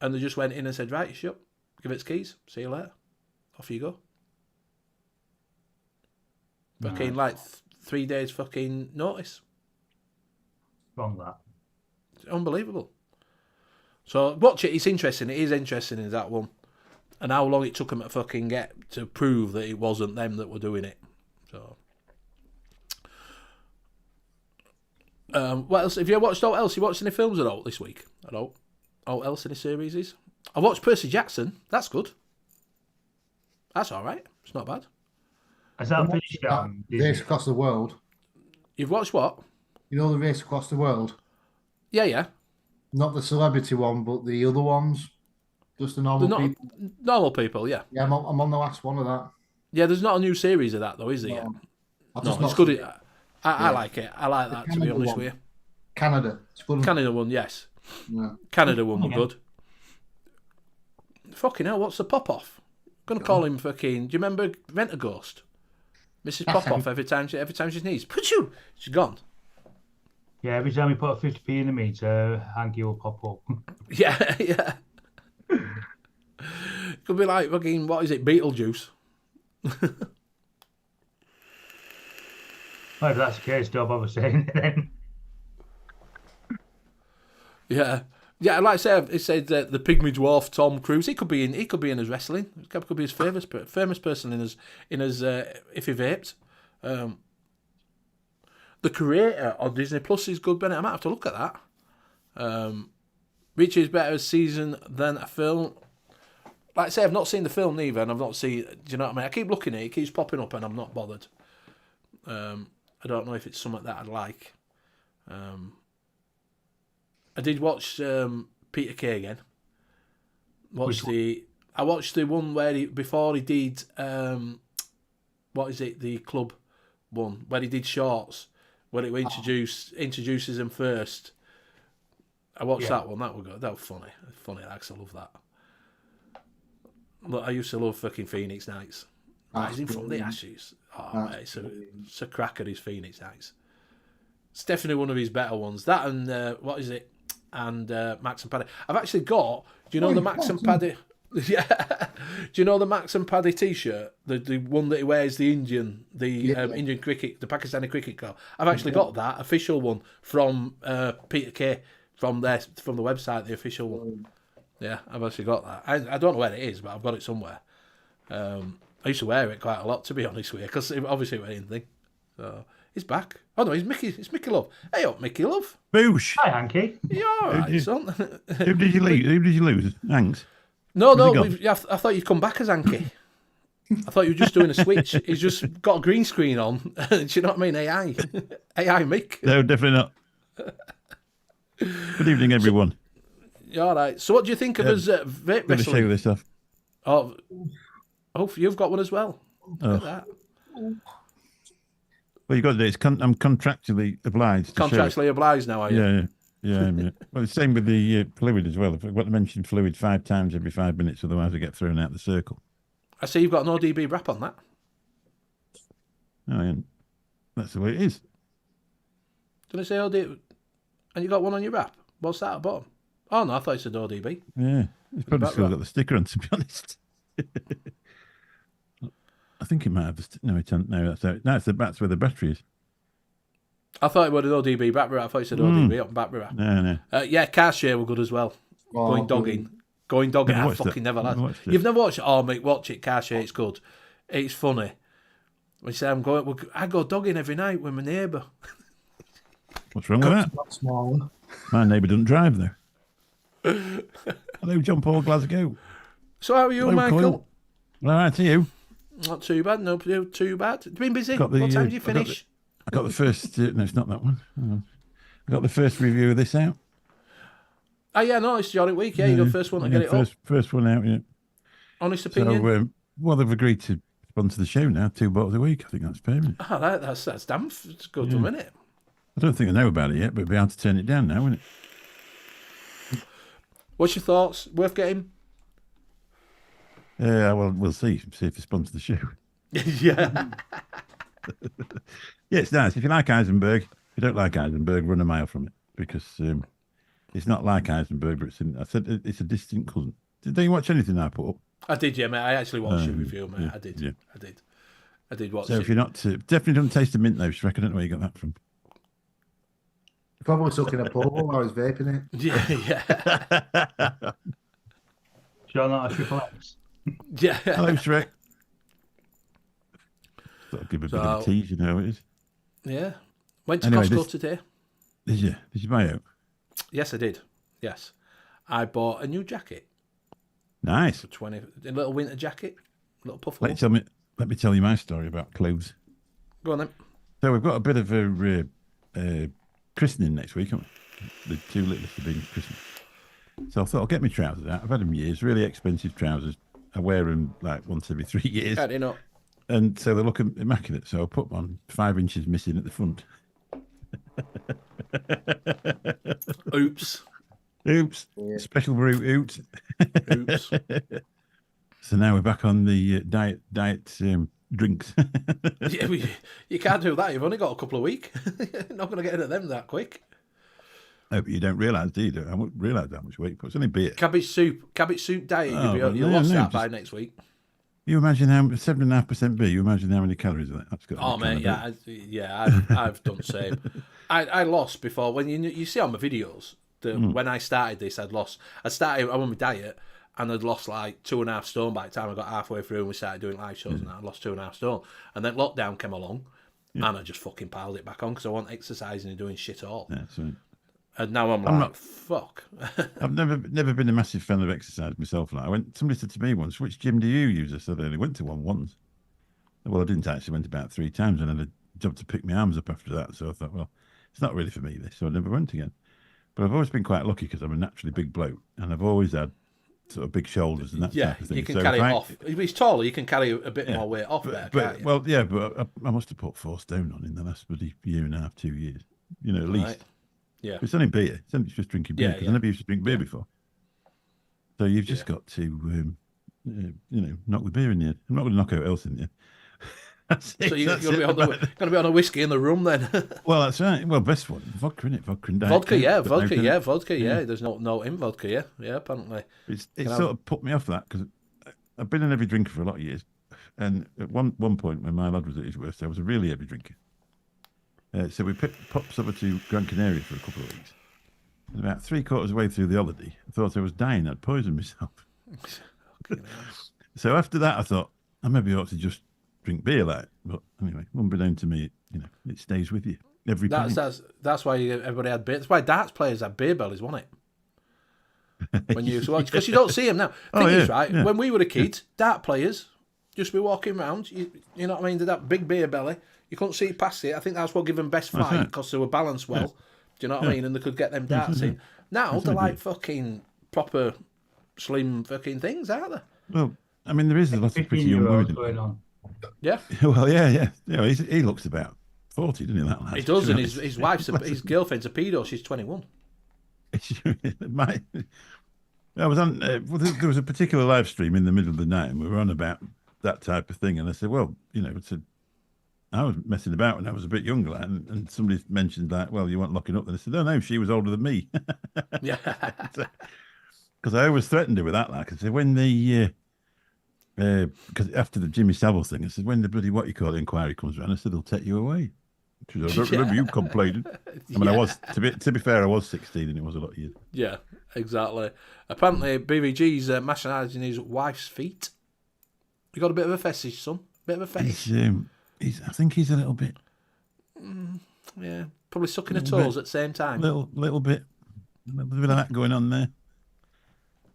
C: And they just went in and said, right, you shut. Give it its keys. See you later. Off you go. Fucking like 3 days fucking notice.
E: Wrong that.
C: Unbelievable. So watch it. It's interesting. It is interesting in that one, and how long it took them to fucking get to prove that it wasn't them that were doing it. So, what else? Have you watched all else? You watched any films at all this week? At all? All else any series? I watched Percy Jackson. That's good. That's all right. It's not bad.
E: Is that finished yet?
F: Race across the world.
C: You've watched what?
F: You know the race across the world?
C: Yeah.
F: Not the celebrity one, but the other ones. Just the normal people.
C: Normal people, yeah.
F: Yeah, I'm on the last one of that.
C: Yeah, there's not a new series of that though, is there? Yet? No, it's good. I like it. I like that, to be honest with you.
F: Canada. It's good.
C: Canada one, yes.
F: Yeah.
C: Canada one were good. Fucking hell, what's the pop-off? I'm going to call him fucking... Do you remember Rent a Ghost? Mrs. Pop-off, every time she sneezes. Pachoo! She's gone.
E: Yeah, every time you put a 50p in the meter, HANKY will pop up.
C: Yeah. Could be like fucking, what is it, Beetlejuice?
E: Well, if that's the case, don't bother saying it then.
C: Yeah. Yeah, like I said, it said the pygmy dwarf Tom Cruise. He could be in his wrestling. He could be his famous person in his if he vaped. The creator on Disney Plus is good, Bennett. I might have to look at that. Reach is better as season than a film. Like I say, I've not seen the film neither, and I've not seen. Do you know what I mean? I keep looking at it. It keeps popping up, and I'm not bothered. I don't know if it's something that I'd like. I did watch Peter Kay again. I watched the one where before he did the club one where he did shorts, where it introduces him first. I watched that one. That was good. That was funny. Funny, I love that. Look, I used to love fucking Phoenix Nights. He's in from the Ashes. Oh, mate, it's a cracker. His Phoenix Nights. It's definitely one of his better ones. That and and Max and Paddy. I've actually got. Do you know the Max and Paddy? Yeah. Do you know the Max and Paddy T-shirt? The one that he wears, the Indian, Indian cricket, the Pakistani cricket club. I've actually got that official one from Peter Kay from the website, the official one. Yeah, I've actually got that. I don't know where it is, but I've got it somewhere. I used to wear it quite a lot, to be honest with you, because obviously it was anything. So he's back. Oh no, it's Mickey Love. Hey up, Mickey Love.
G: Boosh.
E: Hi, Hanky.
C: You all right, son?
G: Who did you lose? Who did you lose? Thanks.
C: No,
G: Where's he
C: I thought you'd come back as Hanky. I thought you were just doing a switch. He's just got a green screen on. Do you know what I mean? AI Mick.
G: No, definitely not. Good evening, everyone.
C: All right. So what do you think of us vape
G: Going to show
C: wrestling?
G: this off.
C: Oh, you've got one as well. Look at that.
G: Well, you got to do it. I'm contractually obliged. To show it.
C: Contractually obliged now, are you?
G: Yeah. Well, the same with the fluid as well. I've got to mention fluid 5 times every 5 minutes, otherwise I get thrown out the circle.
C: I see you've got an ODB wrap on that.
G: Oh, yeah. That's the way it is.
C: Did I say ODB? And you got one on your wrap? What's that at the bottom? Oh no, I thought it said ODB.
G: Yeah, it's probably
C: back
G: still
C: wrap.
G: got the sticker on, to be honest. I think it might have the no, it hasn't. No, that's where the battery is.
C: I thought it was an ODB battery wrap. I thought it said ODB on battery wrap.
G: No.
C: Yeah, car share were good as well. Going dogging.
G: Never
C: I
G: watched
C: fucking
G: that.
C: never
G: Never
C: had.
G: watched it.
C: You've never watched it? Oh, mate, watch it. Car share, it's good. It's funny. We say I go dogging every night with my neighbour.
G: What's wrong with that?
F: Not smaller.
G: My neighbour doesn't drive though. Hello, John Paul Glasgow.
C: So how are you,
G: Hello,
C: Michael?
G: Coyle. All right, to you.
C: Not too bad. No, too bad. It's been busy.
G: Got the,
C: What time did you
G: I got
C: finish?
G: I got the first. No, it's not that one. I got the first review of this out.
C: Oh yeah, no, it's Johnny Week. Yeah, you're the first one to get it up.
G: First one out. Yeah.
C: Honest
G: So,
C: opinion.
G: well, they've agreed to sponsor the show now. 2 bottles a week. I think that's fair. Isn't it?
C: Oh, that's damn it's good, isn't it?
G: I don't think I know about it yet, but it'd be hard to turn it down now, wouldn't it?
C: What's your thoughts? Worth getting?
G: Yeah, well, we'll see. See if they sponsor the show.
C: Yeah.
G: Yeah, it's nice. If you like Eisenberg, if you don't like Eisenberg, run a mile from it because it's not like Eisenberg, but I said it's a distant cousin. Did you watch anything I put up?
C: I did, yeah, mate. I actually watched your review, mate.
G: yeah,
C: I did.
G: yeah.
C: I did watch
G: So
C: it.
G: if you're not, definitely don't taste the mint though. Shrek, I don't know where you got that from.
F: Probably sucking a pole while I was vaping it.
C: Yeah.
E: Sure, not a triple X.
C: Yeah.
G: Hello, Shrek. Thought I'd give a bit of a
C: So-
G: tease, you know how it is.
C: Yeah. Went to
G: Anyway,
C: Costco
G: this-
C: today.
G: Did you buy it?
C: Yes, I did. Yes. I bought a new jacket.
G: Nice.
C: For 20. A little winter jacket. A little puffle.
G: Let me tell you my story about clothes.
C: Go on then.
G: So we've got a bit of a christening next week, haven't we? The 2 littlest have been christened. So I thought I'll get my trousers out. I've had them years, really expensive trousers. I wear them like once every 3 years.
C: I didn't know.
G: And so they look immaculate. So I put them on 5 inches missing at the front.
C: Oops.
G: Oops. Special brew oops.
C: Oops.
G: So now we're back on the diet drinks.
C: Yeah, you can't do that. You've only got a couple of weeks. You're not going to get into them that quick.
G: Oh, but you don't realise, do you? I wouldn't realise how much weight. It's only beer.
C: Cabbage soup diet.
G: Oh,
C: You'll
G: no,
C: lost
G: no,
C: that by
G: just-
C: next week.
G: You imagine how 7.5% beer. You imagine how many calories that. That's got. to
C: Oh
G: be kind
C: man,
G: of
C: yeah, I've done the same. I lost before. When you see on my videos that when I started this, I'm on my diet and I'd lost like 2.5 stone by the time I got halfway through and we started doing live shows and I lost 2.5 stone. And then lockdown came along and I just fucking piled it back on because I wasn't exercising and doing shit at all.
G: Yeah, so
C: And now I'm like, fuck.
G: I've never been a massive fan of exercise myself. Like somebody said to me once, "Which gym do you use?" I said I only went to one once. Well, I didn't actually. Went about 3 times and had a job to pick my arms up after that. So I thought, well, it's not really for me this. So I never went again. But I've always been quite lucky because I'm a naturally big bloke and I've always had sort of big shoulders and that
C: Yeah,
G: type of thing.
C: you can
G: So
C: carry
G: if
C: it
G: I-
C: off. If he's taller, you can carry a bit more weight off there, can't you?
G: Well, yeah, but I must have put 4 stone on in the last bloody year and a half, 2 years. You know, at least.
C: Right. Yeah.
G: It's only beer. It's only just drinking beer
C: Yeah,
G: because
C: yeah.
G: I never used to drink beer before. So you've just got to, knock the beer in the end. I'm not going to knock out else in the That's it,
C: So you're
G: that's
C: going to
G: it.
C: be on a whiskey and the rum then.
G: Well, that's right. Well, best one. Vodka, innit? Vodka and Diet
C: Vodka,
G: Coke,
C: yeah,
G: but no
C: vodka,
G: drink.
C: yeah, vodka, yeah. There's no in vodka, yeah, yeah. Apparently,
G: It
C: Can I-
G: sort of put me off that because I've been an heavy drinker for a lot of years, and at one point when my lad was at his worst, I was a really heavy drinker. So we popped over to Gran Canaria for a couple of weeks. And about 3/4 of the way through the holiday, I thought I was dying. I'd poisoned myself. So after that, I thought I maybe ought to just drink beer, like. But anyway, unbeknown to me, it stays with you every pint.
C: that's why everybody had beer. That's why darts players had beer bellies, wasn't it? When you because you don't see them now.
G: Oh,
C: Thing is,
G: yeah,
C: right?
G: yeah.
C: When we were a kid, dart players just be walking around. You know what I mean? They had that big beer belly. You couldn't see past it. I think that's what gave them best
G: That's
C: flight
G: right.
C: because they were balanced well. Do you know what I mean? And they could get them darts in. Now they're like fucking proper slim fucking things, aren't they?
G: Well, I mean, there is a lot of pretty young
E: 15-year-olds
G: women.
E: going on.
C: Yeah,
G: Well, yeah. He looks about 40, doesn't he? That lad?
C: he does. And his wife's his girlfriend's a pedo. She's 21.
G: I was on. There was a particular live stream in the middle of the night, and we were on about that type of thing. And I said, "Well, I was messing about when I was a bit younger, and somebody mentioned that. Well, you weren't locking up." Then I said, "Oh no, she was older than me."
C: Yeah.
G: Because I always threatened her with that. Like I said, when because after the Jimmy Savile thing, I said, when the bloody inquiry comes around, I said, they'll take you away. She said, I don't remember you complaining. I mean, I was to be fair, I was 16, and it was a lot of years.
C: Yeah, exactly. Apparently, BVG's massaging his wife's feet. You got a bit of a fetish, son. Bit of a fetish.
G: I think he's a little bit,
C: Yeah, probably sucking her toes at the same time.
G: little bit of that going on there.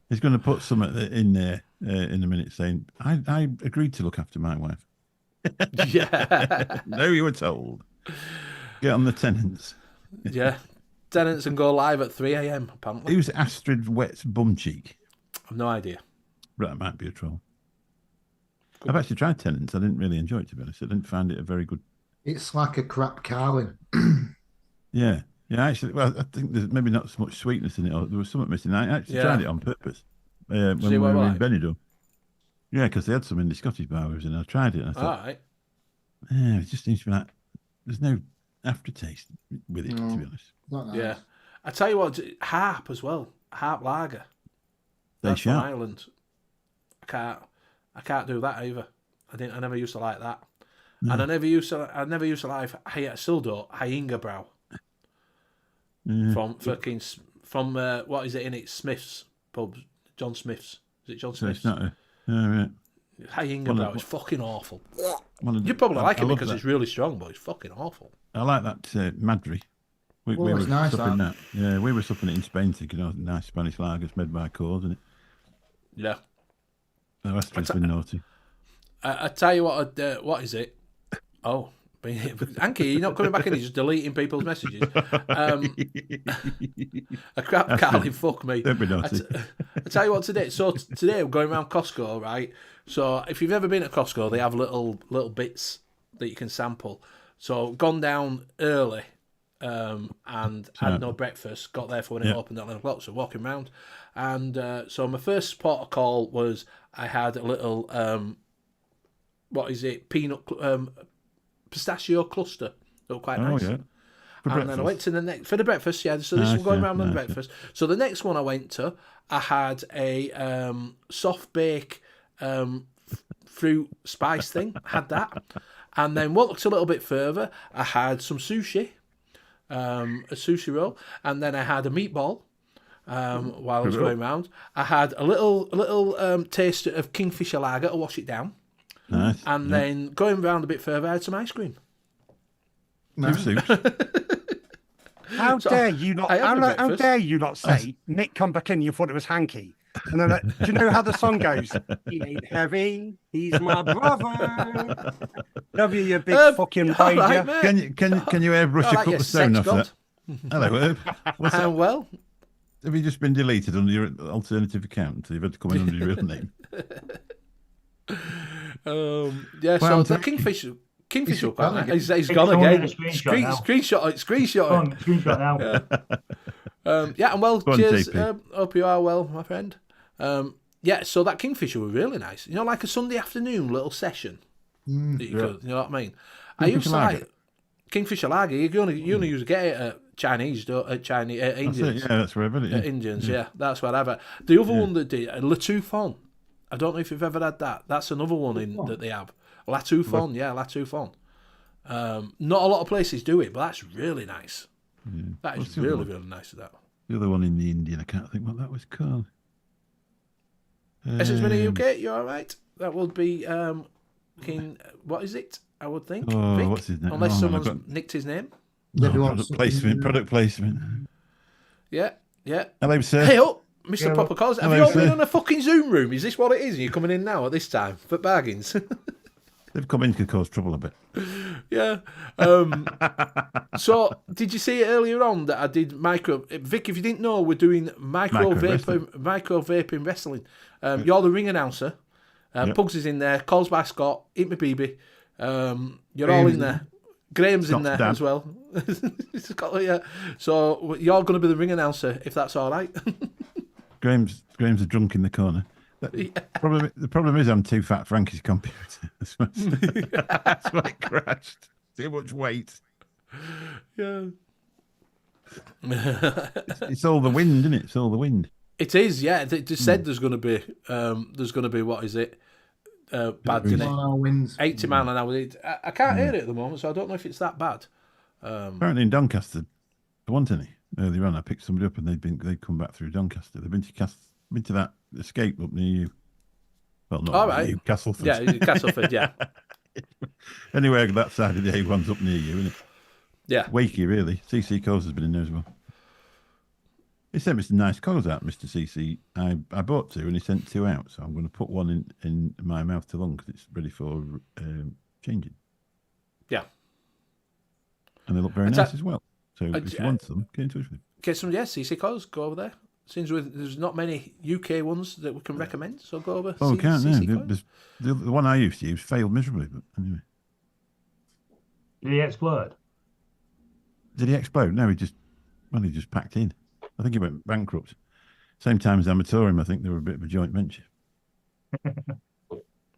G: He's going to put something in there in a minute, saying, "I agreed to look after my wife."
C: Yeah,
G: No, you were told. Get on the tenants.
C: yeah. Tenants and go live at 3 a.m. Apparently,
G: Who's Astrid Wett's bum cheek?
C: I've no idea.
G: Right, that might be a troll. I've actually tried Tenants. I didn't really enjoy it, to be honest. I didn't find it a very good.
F: It's like a crap Carlin.
G: Yeah. Actually, well, I think there's maybe not so much sweetness in it, or there was something missing. I actually tried it on purpose when we were in Benidorm. Yeah, because they had some in the Scottish bar we was in. I tried it, and I thought,
C: All right.
G: yeah, it just seems to be like there's no aftertaste with it, to be honest.
F: Not nice.
C: Yeah, I tell you what, Harp as well. Harp Lager.
G: They
C: That's from
G: shout.
C: Ireland. I can't do that either. I never used to like that.
G: No.
C: And I never used to like. I still don't. Hyinga Brow. From what is it in it? Smith's pub. John Smith's. Is it John
G: So
C: Smith's?
G: it's not right.
C: Hyinga Brow. It's fucking awful.
G: Well,
C: You probably like
G: I
C: it
G: love
C: because
G: that.
C: it's really strong, but it's fucking awful.
G: I like that Madry. We
F: Well,
G: were
F: it's nice,
G: supping
F: that.
G: that. Yeah, we were supping it in Spain, thinking, nice Spanish lagers made by Coors, isn't it?
C: Yeah.
G: No, Astrid's been naughty.
C: I tell you what is it? Oh, Hanky, you're not coming back in. He's just deleting people's messages. A crap Carly, fuck me.
G: Don't be naughty.
C: I tell you what today. So today we're going around Costco, right? So if you've ever been at Costco, they have little bits that you can sample. So gone down early and had no breakfast. Got there for when it opened at 11 o'clock. So walking around, and so my first port of call was I had a little peanut pistachio cluster. They were quite nice.
G: Yeah.
C: And then I went to the next for the breakfast. Yeah, so this was going around on the breakfast. So the next one I went to, I had a soft bake fruit spice thing. Had that, and then walked a little bit further. I had some sushi, a sushi roll, and then I had a meatball. While I was going round, I had a little taste of Kingfisher lager to wash it down.
G: Nice.
C: And then going round a bit further, I had some ice cream.
G: Two soups.
D: How dare you not?
C: I had my
D: How
C: breakfast.
D: dare you not say Nick come back in? You thought it was Hanky, and then do you know how the song goes? He ain't heavy. He's my brother. W, you big fucking
C: all right,
D: rager.
C: mate.
G: Can you airbrush
C: All
G: a
C: right,
G: couple
C: you
G: of stone
C: sex
G: off
C: god.
G: that? Hello, Herb. What's that?
C: Well,
G: Have you just been deleted under your alternative account? So you've had to come in under your real name.
C: yeah.
G: Well,
C: So the Kingfisher
F: He's
C: quite
F: gone
C: nice.
F: again.
C: He's gone
E: Someone
C: again.
E: did a screenshot now.
C: Screenshot
E: Come
C: it.
E: on, screenshot now.
C: Yeah, and well,
G: Go on,
C: cheers.
G: JP.
C: Hope you are well, my friend. Yeah, so that Kingfisher was really nice. You know, like a Sunday afternoon little session. that you could, you know what I mean? I
G: Kingfisher
C: used to
G: lager.
C: like Kingfisher lager. You only use get it at Chinese, Chinese
G: That's
C: Indians.
G: it, yeah, that's where I've had it. Yeah.
C: Indians, yeah, that's what I've had. The other one that did Le Touffon. I don't know if you've ever had that. That's another one that they have. La Touffon, yeah, La Touffon. Not a lot of places do it, but that's really nice.
G: Yeah.
C: That
G: What's
C: is
G: the other
C: really,
G: one?
C: really nice. That.
G: The other one in the Indian, I can't think what that was called.
C: SS Mini UK, you all right? That would be King. What is it? I would think.
G: Oh,
C: Vic?
G: what's his name?
C: Unless
G: Oh,
C: someone's
G: I've got-
C: nicked his name.
F: Maybe
G: Oh,
F: want
G: product
F: something-
G: placement. Product placement.
C: Yeah, yeah.
G: Hello, sir.
C: Hey up, Mr.
E: Yeah,
C: Proper Calls. Have
G: hello,
C: you all been
G: sir.
C: on a fucking Zoom room? Is this what it is? And you're coming in now at this time for bargains?
G: They've come in to cause trouble a bit.
C: Yeah. So, did you see it earlier on that I did micro? Vic, if you didn't know, we're doing micro vaping wrestling. You're the ring announcer. Pugs is in there. Calls by Scott. Eat me BB. You're all in there. Graham's in
G: Scott's
C: there
G: dad.
C: as well. Scott, yeah. So you're going to be the ring announcer if that's all right.
G: Graham's a drunk in the corner. The problem is I'm too fat for Frankie's computer. That's why it crashed. Too much weight.
C: Yeah.
G: It's all the wind, isn't it? It's all the wind.
C: It is, yeah. They just said there's going to be what is it? Bad, didn't it?
F: 1 hour winds.
C: 80 mile an hour. I can't hear it at the moment, so I don't know if it's that bad.
G: Apparently in Doncaster, there wasn't any. Earlier on, I picked somebody up and they'd come back through Doncaster. They've been to that escape up near you. Well, not
C: All
G: near
C: right.
G: you, Castleford.
C: Yeah, Castleford, yeah.
G: Anyway, that side of the A1's up near you, isn't it?
C: Yeah.
G: Wakey, really. CC Coles has been in there as well. He sent me some nice colours out, Mr. CC. I bought 2 and he sent 2 out, so I'm going to put one in my mouth to lung because it's ready for changing.
C: Yeah.
G: And they look very nice as well. So if you want some, get in touch with me.
C: Get some, CC Coils, go over there. Seems there's not many UK ones that we can recommend, so go over.
G: Oh, can't
C: CC
G: no.
C: Coils.
G: The one I used to use failed miserably, but anyway.
E: Did he explode?
G: Did he explode? No, he just packed in. I think he went bankrupt. Same time as Amatorium, I think they were a bit of a joint venture.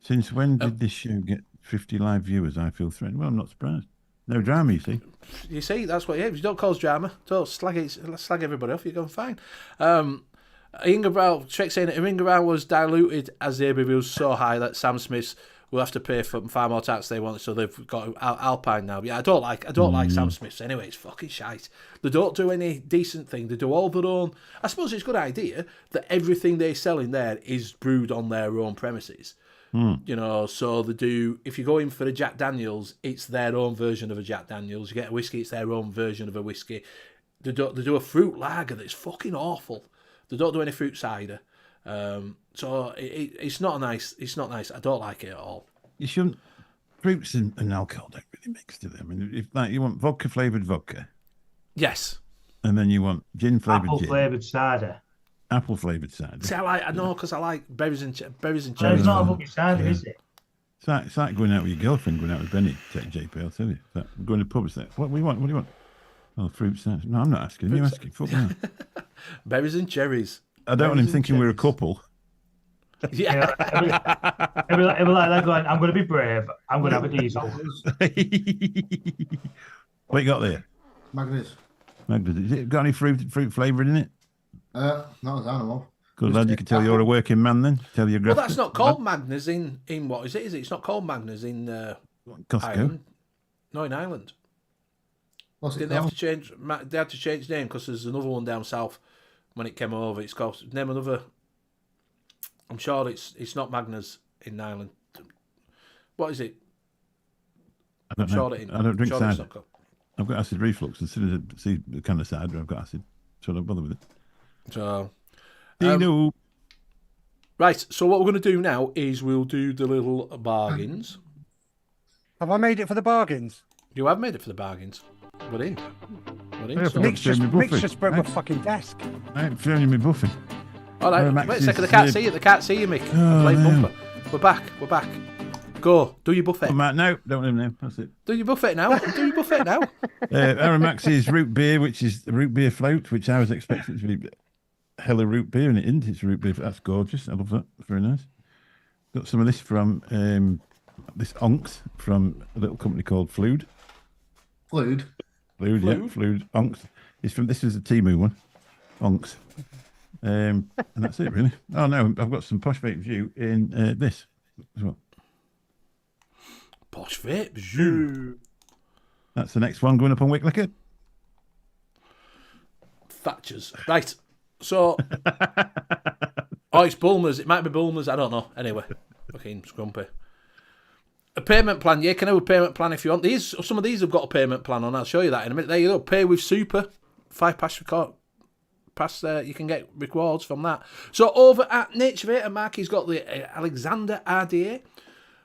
G: Since when did this show get 50 live viewers? I feel threatened. Well, I'm not surprised. No drama, you see.
C: You see, that's what it is. You don't cause drama. Don't slag everybody off. You're going fine. Inga Brown, Shrek saying that Inga Brown was diluted as the ABV was so high that Sam Smiths will have to pay for far more tax they want, so they've got Alpine now. Yeah, I don't like Sam Smiths anyway. It's fucking shite. They don't do any decent thing. They do all their own. I suppose it's a good idea that everything they sell in there is brewed on their own premises. You know, so they do. If you go in for a Jack Daniels, it's their own version of a Jack Daniels. You get a whiskey, it's their own version of a whiskey. They do a fruit lager that's fucking awful. They don't do any fruit cider. So it's not nice. It's not nice. I don't like it at all.
G: You shouldn't. Fruits and alcohol don't really mix, do they? I mean, if like you want vodka flavoured vodka,
C: Yes.
G: and then you want gin flavoured
E: Apple
G: gin,
E: flavoured cider.
G: apple flavoured cider.
C: See, I know because I like berries and
E: No,
C: cherries.
E: it's not a fucking cider, is it?
G: It's like going out with your girlfriend, going out with Benny. Take JP, I'll tell you. It's like going to the pub. It's like, what do you want? What do you want? Oh, fruit cider. No, I'm not asking. You're asking. Fuck me.
C: Berries and cherries.
G: I don't want him
C: Berries and
G: thinking we're a
C: cherries.
G: couple.
C: Yeah.
E: It'll be like that going, I'm going to be brave. I'm going to have a diesel.
G: What you got there?
F: Magnus.
G: Magda, has it got any fruit flavouring in it?
F: Not as I know of.
G: Good lad, you can tell you're a working man then. Tell your
C: Well,
G: grafter.
C: that's not called Magners in what is it? Is it? It's not called Magners in
G: Costco.
C: Ireland. No, in Ireland.
F: What's it
C: Didn't they have
F: called?
C: to change? They had to change name because there's another one down south when it came over. It's called name another. I'm sure it's not Magners in Ireland. What is it?
G: I don't know. I don't drink cider. I've got acid reflux. As soon as I see the can of cider, I've got acid. So I don't bother with it.
C: So,
G: You know.
C: right. So what we're going to do now is we'll do the little bargains.
D: Have I made it for the bargains?
C: You have made it for the bargains. We're in. We're in.
G: Yeah,
C: So.
G: Nick's
D: Mick's
G: Buffy.
D: just broke my
G: Right.
D: fucking desk.
G: I ain't feeling me buffing.
C: All right.
G: Max
C: Wait a second.
G: is,
C: They can't see you. They can't see you, Mick.
G: Oh,
C: Late
G: no.
C: bumper. We're back. We're back. Go. Do your buffet.
G: Oh, Matt, no, don't want him now. That's it.
C: Do your buffet now. Do your buffet now.
G: Aaron Max's root beer, which is the root beer float, which I was expecting to be hella root beer, and it isn't. It's root beer. That's gorgeous. I love that. It's very nice. Got some of this from this Onks from a little company called Fluid.
F: Fluid.
G: Fluid Onks. This is a Temu one. Onks. And that's it, really. Oh no, I've got some Posh Vape View in this as well.
C: Posh Vape View.
G: That's the next one going up on Wick Liquor.
C: Thatchers. Right. So, it's Bulmers. It might be Bulmers. I don't know. Anyway, fucking scrumpy. A payment plan. Yeah, you can have a payment plan if you want. Some of these have got a payment plan on. I'll show you that in a minute. There you go. Pay with Super. 5 pass record. You can get rewards from that. So over at Nature Vape, Marky's got the Alexander RDA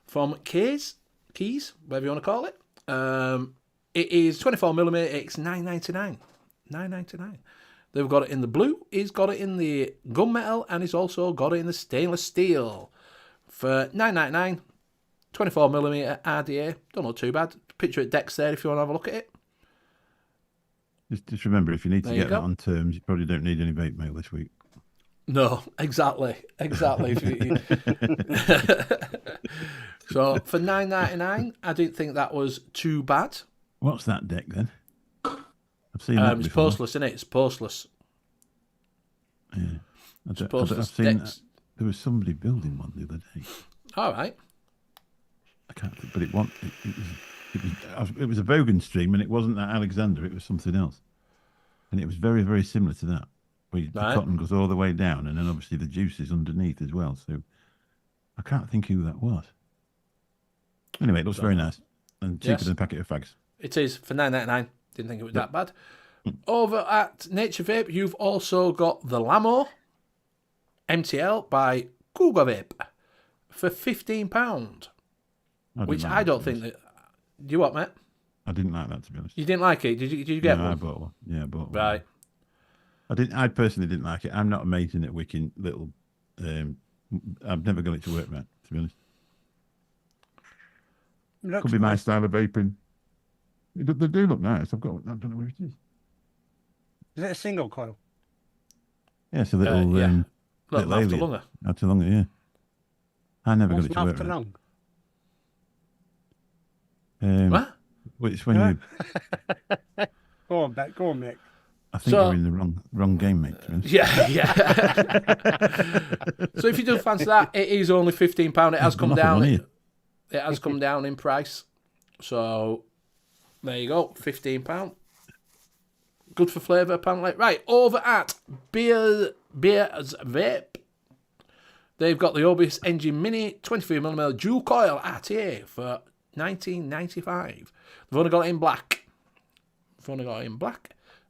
C: from Keys, whatever you want to call it. It is 24mm. It's $9.99. $9.99. They've got it in the blue. He's got it in the gunmetal, and he's also got it in the stainless steel for $9.99. 24mm RDA. Don't look too bad. Picture at Dex there if you want to have a look at it.
G: Just remember, if you need to get that on terms, you probably don't need any vape mail this week.
C: No, exactly. So for $9.99, I didn't think that was too bad.
G: What's that deck then? I've seen that
C: It's
G: before.
C: postless, isn't it? It's postless.
G: Yeah,
C: It's postless
G: I've seen
C: decks.
G: that. There was somebody building one the other day.
C: All right.
G: I can't think, but it was a Vogan stream, and it wasn't that Alexander. It was something else, and it was very, very similar to that. Where the cotton goes all the way down, and then obviously the juice is underneath as well. So I can't think who that was. Anyway, it looks very nice and cheaper than a packet of fags.
C: It is for $9.99. Didn't think it was that bad. Over at Nature Vape, you've also got the Lamo MTL by Cougar Vape for £15. Which I don't think that. Do you what, mate?
G: I didn't like that, to be honest.
C: You didn't like it? Did you get one?
G: I bought one. Yeah, I bought one.
C: Right.
G: I personally didn't like it. I'm not amazing at wicking little. I've never got it to work right, to be honest. Could be my style of vaping. They do look nice. I don't know where it is.
D: Is it a single coil?
G: Yeah, it's a little.
C: Little
G: little
C: after
G: alien.
C: longer.
G: After longer, yeah. I never
D: What's
G: got it to work
D: after
G: right.
D: long?
C: What?
G: It's when you.
D: Go on, Mick.
G: I think you're in the wrong game, mate. To be honest.
C: Yeah. So if you do fancy that, it is only £15. It has come down. It has come down in price. So there you go, £15. Good for flavour, apparently. Right, over at Beers Vape. They've got the OBS Engine Mini 23mm dual coil RTA for $19.95. They've only got it in black.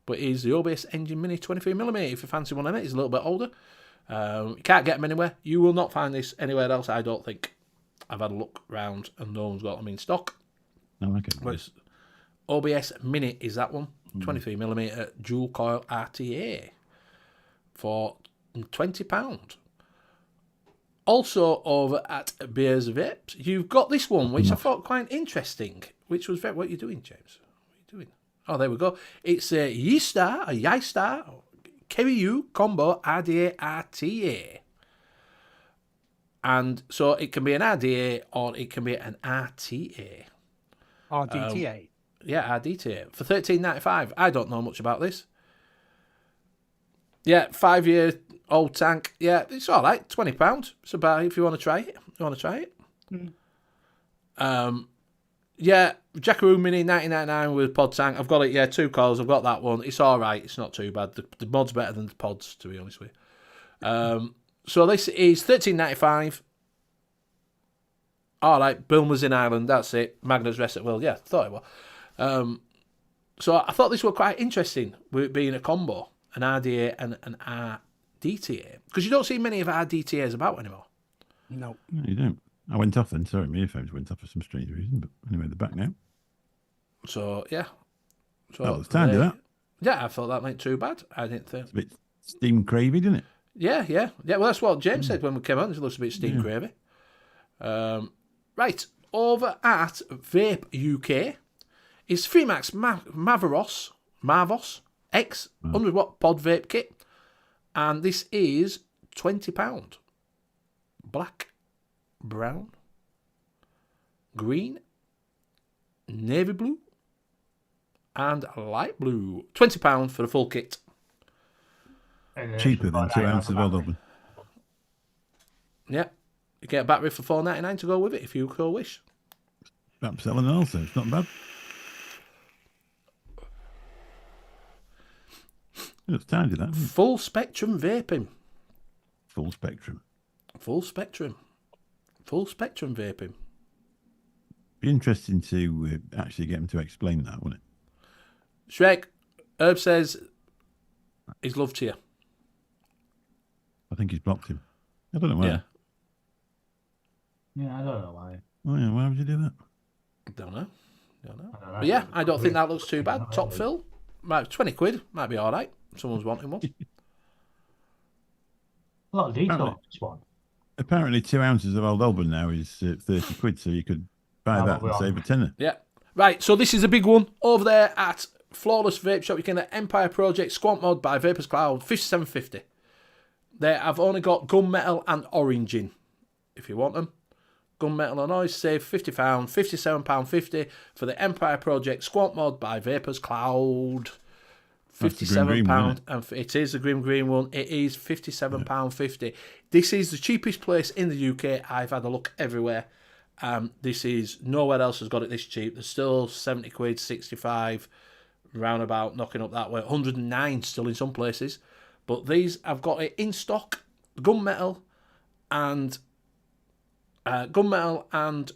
C: But it is the OBS Engine Mini 23mm. If you fancy one of it, it's a little bit older. You can't get them anywhere. You will not find this anywhere else, I don't think. I've had a look round and no one's got them in stock.
G: No, okay.
C: But OBS Mini is that one. 23mm dual coil RTA for £20. Also over at Beers Vapes, you've got this one, which I thought quite interesting. Which was what are you doing, James? What are you doing? Oh, there we go. It's a Yistar KVU combo RDA RTA. And so it can be an RDA or it can be an RTA.
D: RDTA.
C: Yeah, RDTA for $13.95. I don't know much about this. Yeah, 5-year-old tank. Yeah, it's all right. £20. It's about if you want to try it. Yeah, Jackaroo Mini 1999 with pod tank. I've got it. Yeah, 2 coils. I've got that one. It's all right. It's not too bad. The mod's better than the pods, to be honest with you. So this is $13.95. All right, Bilmer's in Ireland. That's it. Magnus Rest at Will. Yeah, thought it was. So I thought this was quite interesting with it being a combo, an RDA and an RDTA, because you don't see many of RDTAs about anymore.
D: No,
G: you don't. I went off then. Sorry, my earphones went off for some strange reason. But anyway, they're back now.
C: So yeah.
G: So it's time to that.
C: Yeah, I thought that ain't too bad. I didn't think.
G: It's a bit steam cravey, didn't it?
C: Yeah. Well, that's what James said when we came on. It looks a bit steam gravy. Right, over at Vape UK is Freemax Marvos X 100 watt pod vape kit, and this is £20. Black, brown, green, navy blue, and light blue. £20 for the full kit.
E: And
G: Cheaper than 2 ounces of old open.
C: Yeah. You get a battery for $4.99 to go with it if you so wish.
G: Upselling also. It's not bad. It's tidy, that. Isn't it?
C: Full spectrum vaping.
G: Full spectrum.
C: Full spectrum. Full spectrum vaping.
G: Be interesting to actually get him to explain that, wouldn't it?
C: Shrek, Herb says he's love to you.
G: I think he's blocked him. I don't know why.
C: Yeah.
E: Yeah, I don't know why.
G: Oh yeah, why would you do that?
C: Don't know.
E: I don't know.
C: But yeah, I don't think that looks too bad. Top fill. Might 20 quid. Might be all right. Someone's wanting one.
E: A lot of detail. This one.
G: Apparently 2 ounces of old Alban now is 30 quid, so you could buy that and save a tenner.
C: Yeah. Right, so this is a big one. Over there at Flawless Vape Shop, you can get Empire Project Squat Mod by Vapors Cloud, $57.50. I've only got gunmetal and orange in, if you want them. Gunmetal and orange, save £50, £57.50 for the Empire Project Squat Mod by Vapors Cloud. £57, and it is the green one. It is £57.50. This is the cheapest place in the UK. I've had a look everywhere. This is nowhere else has got it this cheap. There's still 70 quid, 65, roundabout, knocking up that way. 109 still in some places, but these I've got it in stock. Gunmetal and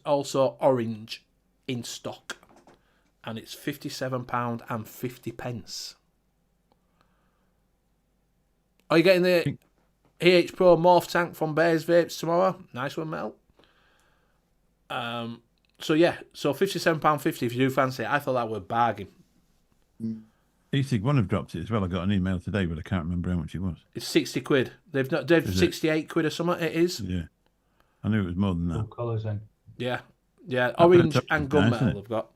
C: also orange in stock, and it's £57.50. Are you getting the AH Pro Morph Tank from Bears Vapes tomorrow? Nice one, Mel. So yeah, so £57.50 if you do fancy it. I thought that were a bargain.
G: ESIG one have dropped it as well. I got an email today, but I can't remember how much it was.
C: It's 60 quid. They've 68 quid or something. It is.
G: Yeah, I knew it was more than that.
E: Full colours in.
C: Yeah. Orange and
G: nice,
C: gunmetal they've got.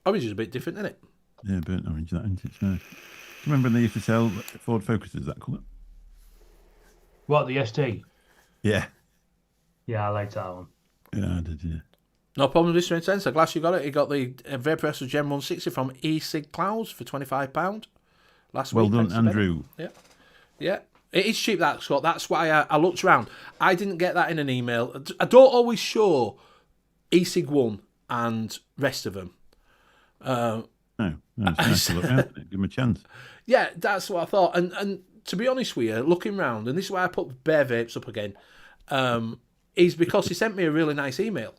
C: Orange is a bit different, isn't it?
G: Yeah, burnt orange. That isn't it? It's nice. Do you remember when they used to sell Ford Focuses that colour?
E: What, the ST?
G: Yeah.
E: Yeah, I liked that one.
G: Yeah, I did. Yeah.
C: No problem with this intense. I'm glad you got it. You got the Vaporess Gen 160 from eSig Clouds for £25 last
G: Well
C: week.
G: done,
C: Thanks to Ben.
G: Andrew.
C: Yeah. It is cheap, that, Scott. That's why I looked around. I didn't get that in an email. I don't always show eSig 1 and rest of them.
G: No, it's nice to look at. Give them a chance.
C: Yeah, that's what I thought. And to be honest with you, looking round, and this is why I put Bear Vapes up again, is because he sent me a really nice email.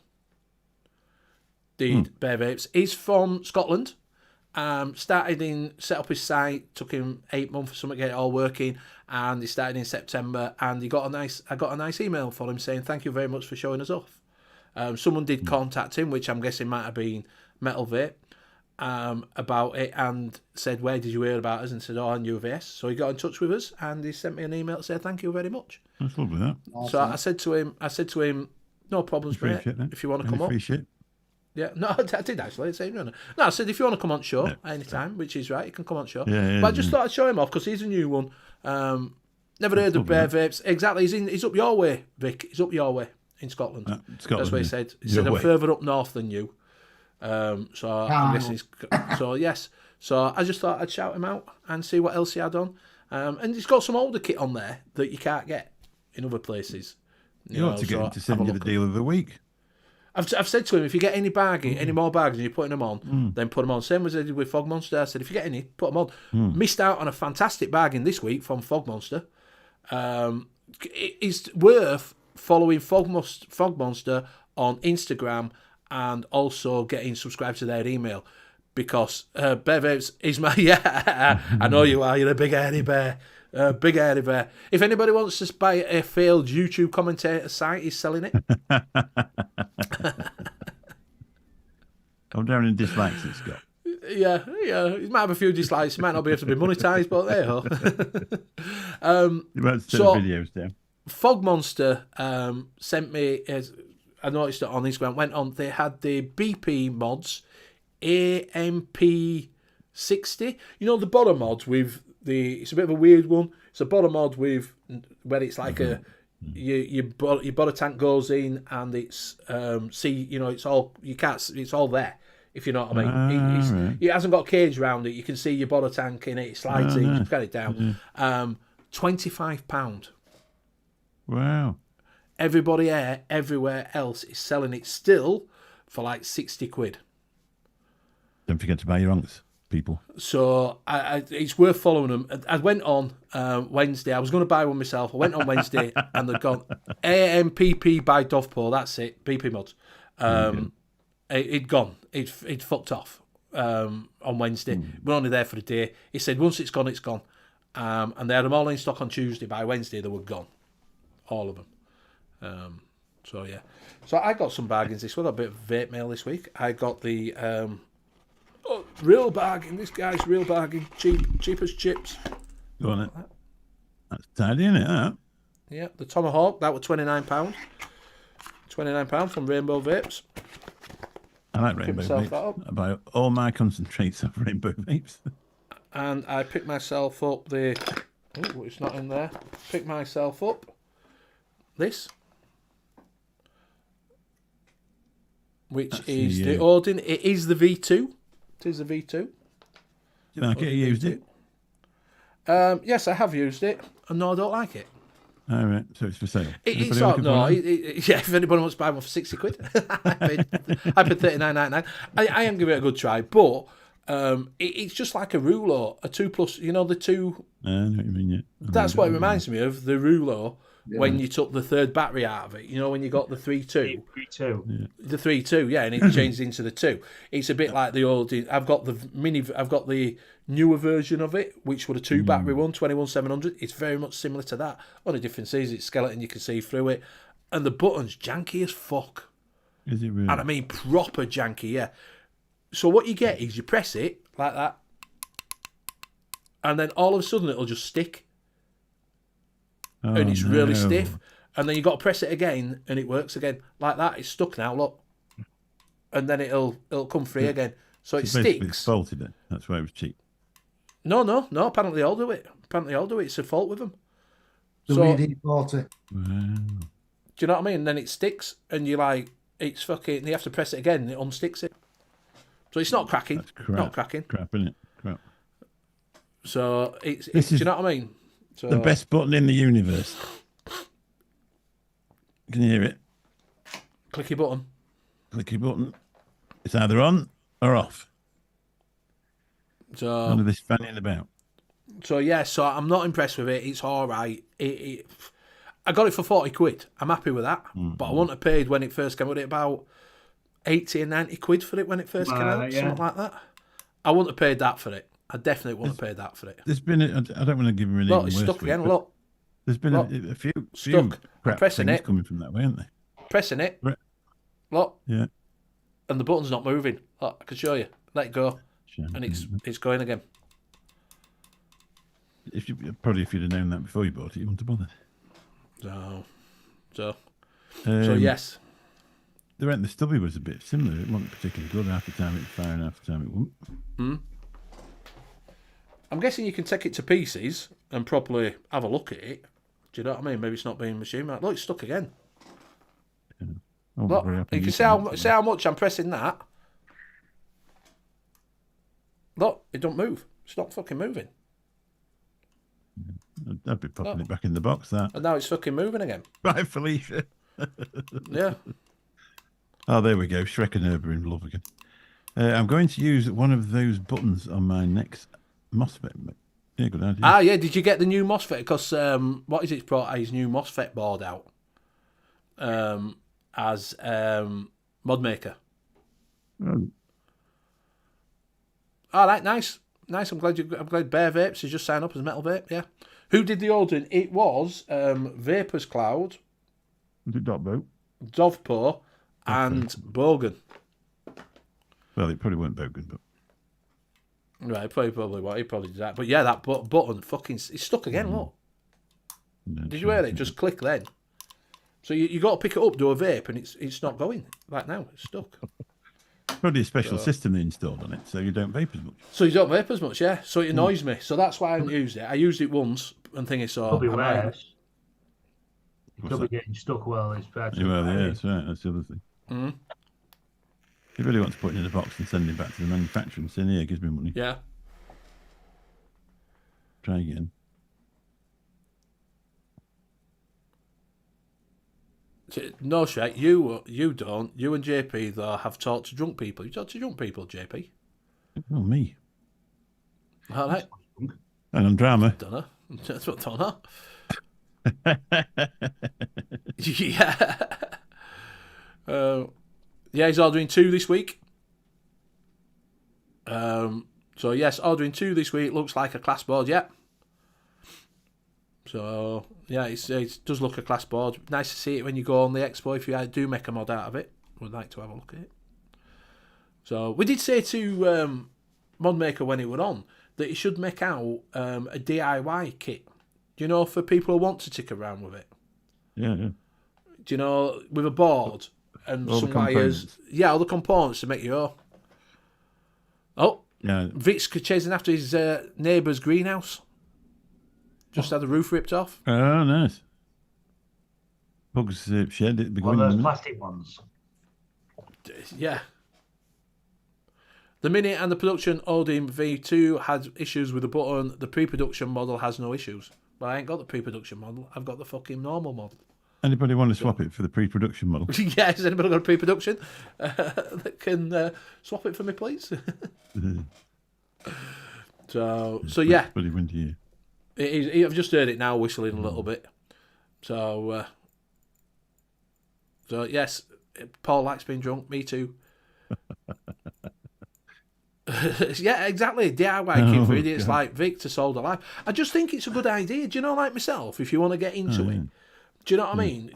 C: Bear Vapes. He's from Scotland. Set up his site, took him 8 months or something to get it all working, and he started in September, and I got a nice email for him saying thank you very much for showing us off. Someone did contact him, which I'm guessing might have been Metal Vape, about it, and said, where did you hear about us? And said, N.U.V.S. So he got in touch with us, and he sent me an email to say thank you very much.
G: That's lovely, that.
F: Awesome.
C: So I said to him, no problems, mate. If you want to come
G: Free
C: on.
G: shit.
C: Yeah, no, I did actually. No, I said if you want to come on show anytime, which is right, you can come on show.
G: Yeah,
C: but I just thought I'd show him off because he's a new one. Never heard of Bear Vapes. Exactly, he's up your way, Vic. He's up your way in Scotland. That's what he said. He said I'm further up north than you. So I'm guessing yes. So I just thought I'd shout him out and see what else he had on. And he's got some older kit on there that you can't get in other places.
G: You ought to get him to send you the deal of the week.
C: I've said to him, if you get any more bargains and you're putting them on, then put them on. Same as I did with Fog Monster. I said, if you get any, put them on. Missed out on a fantastic bargain this week from Fog Monster. It's worth following Fog Monster on Instagram and also getting subscribed to their email because Bear Vapes is my... Yeah, I know you are. You're a big hairy bear. Big hairy bear. If anybody wants to buy a failed YouTube commentator site, he's selling it.
G: I'm down in dislikes it's got.
C: Yeah. He might have a few dislikes. He might not be able to be monetized, but there you go.
G: You might send videos down.
C: Fog Monster sent me... I noticed it on Instagram. Went on. They had the BP mods, AMP60. You know the bottom mods with... It's a bit of a weird one. It's a bottom mod with where it's like your body tank goes in, and it's it's all it's all there. If you know what I mean, it hasn't got a cage around it. You can see your body tank in it. It slides in, just get it down. £25.
G: Wow.
C: Everybody everywhere else is selling it still for like 60 quid.
G: Don't forget to buy your unks, people.
C: So it's worth following them. I went on Wednesday. I was going to buy one myself. I went on Wednesday and they'd gone AMPP by Dovpo. That's it. PP mods. It'd gone. It'd fucked off on Wednesday. We're only there for a day. He said once it's gone, it's gone. And they had them all in stock on Tuesday. By Wednesday, they were gone. All of them. So yeah. So I got some bargains this week. I got a bit of vape mail this week. I got the real bargain. This guy's real bargain. Cheap as chips.
G: Go on it. That's tidy, isn't it? That?
C: Yeah, the Tomahawk, that was £29. £29 from Rainbow Vapes.
G: I like Rainbow Vapes. I buy all my concentrates of Rainbow Vapes.
C: And I picked myself up the... Oh, it's not in there. Picked myself up this. Which is the Odin. It is the V2. It is the V2.
G: Do you like it? You used it?
C: Yes, I have used it. And no, I don't like it.
G: All right, so it's for sale.
C: It's not, no. Yeah, if anybody wants to buy one for 60 quid, I paid £39.99. I am giving it a good try, but it's just like a Rulo, a 2+. You know the two.
G: I know what you mean. Yeah.
C: That's what it reminds me of, the Rulo. Yeah. When you took the third battery out of it, you know, when you got the 3.2, the 3.2, yeah, and it changed into the 2. It's a bit like the old. I've got the newer version of it, which was a 2 battery one, 21700. It's very much similar to that. Only difference is it's skeleton, you can see through it, and the button's janky as fuck.
G: Is it really?
C: And I mean proper janky, yeah. So what you get is you press it like that, and then all of a sudden it'll just stick.
G: Oh,
C: and it's really stiff, and then you got to press it again, and it works again like that. It's stuck now, look, and then it'll come free again. So it sticks.
G: It's faulty then. That's why it was cheap.
C: No. Apparently they all do it. It's a fault with them.
F: WD-40.
G: Wow.
C: Do you know what I mean? And then it sticks, and you're like, it's fucking. And you have to press it again, and it unsticks it. So it's not cracking.
G: That's crap.
C: Not cracking.
G: Crap, isn't it? Crap.
C: So it's do you know what I mean? So,
G: the best button in the universe. Can you hear it?
C: Clicky button.
G: Clicky button. It's either on or off.
C: So
G: none of this fanning about.
C: So yeah, so I'm not impressed with it. It's all right. I got it for 40 quid. I'm happy with that. But I wouldn't have paid when it first came out. About 80 and 90 quid for it when it first came out, something like that. I wouldn't have paid that for it. I definitely wouldn't have paid that for it.
G: There's been, I don't want to give him an
C: look, it's stuck again, look.
G: There's been a few crap
C: pressing
G: things
C: it.
G: coming from that way, aren't they?
C: Pressing it. Look.
G: Yeah.
C: And the button's not moving. Look, I can show you. Let it go. And it's going again.
G: If you'd have known that before you bought it, you wouldn't have bothered.
C: So yes.
G: The stubby was a bit similar. It wasn't particularly good. Half the time it was fire and half the time it wouldn't.
C: I'm guessing you can take it to pieces and properly have a look at it. Do you know what I mean? Maybe it's not being machine made. Look, it's stuck again.
G: Yeah.
C: Look, you can see how much I'm pressing that. Look, it don't move. It's not fucking moving.
G: I'd be popping it back in the box, that.
C: And now it's fucking moving again.
G: Right, Felicia.
C: Yeah.
G: Oh, there we go. Shrek and Herb are in love again. I'm going to use one of those buttons on my next MOSFET. Yeah, good idea.
C: Yeah. Did you get the new MOSFET? Because what is it? Brought his new MOSFET board out as mod maker. All right, nice. I'm glad Bear Vapes has just signed up as Metal Vape. Yeah. Who did the ordering? It was Vapors Cloud.
G: Was it Dotbo?
C: Dovpo and Bogan.
G: Well, it probably weren't Bogan, but.
C: Right, he probably did that. But yeah, that button fucking it's stuck again, look.
G: No,
C: did you hear it? Just click then. So you got to pick it up, do a vape, and it's not going. Like now, it's stuck.
G: Probably a special system they installed on it, so you don't vape as much.
C: So you don't vape as much, yeah. So it annoys me. So that's why I haven't used it. I used it once and thinking, so
E: Probably worse. They'll be getting stuck well. It's bad.
G: Well, yeah, that's right. That's the other thing.
C: Mm.
G: You really want to put it in a box and send it back to the manufacturer and say, here, gives me money.
C: Yeah.
G: Try again.
C: No, Shrek, you don't. You and JP, though, have talked to drunk people. You talk to drunk people, JP?
G: Oh, me.
C: All right.
G: And on drama.
C: Don't know. That's what I don't know. Yeah. Yeah, he's ordering 2 this week. So, yes, ordering 2 this week. Looks like a class board, yeah. So, yeah, it does look a class board. Nice to see it when you go on the expo if you do make a mod out of it. Would like to have a look at it. So, we did say to Modmaker when it were on that he should make out a DIY kit. Do you know, for people who want to tick around with it?
G: Yeah, yeah.
C: Do you know, with a board and
G: All the
C: some wires?
G: components.
C: Yeah, all the components to make your... Oh,
G: Yeah.
C: Vic's chasing after his neighbour's greenhouse. Just had the roof ripped off.
G: Oh, nice. Bugs shed at the
E: One
G: beginning.
E: of those
G: wasn't it?
E: plastic ones.
C: Yeah. The Mini and the production Odin V2 had issues with the button. The pre-production model has no issues. But I ain't got the pre-production model. I've got the fucking normal model.
G: Anybody want to swap it for the pre-production model?
C: Yeah, has anybody got a pre-production that can swap it for me, please? So yeah.
G: Bloody windy here.
C: I've just heard it now whistling a little bit. So yes, Paul likes being drunk. Me too. Yeah, exactly. DIY kit for idiots like Vic to solve the life. I just think it's a good idea. Do you know, like myself, if you want to get into it, do you know what I mean?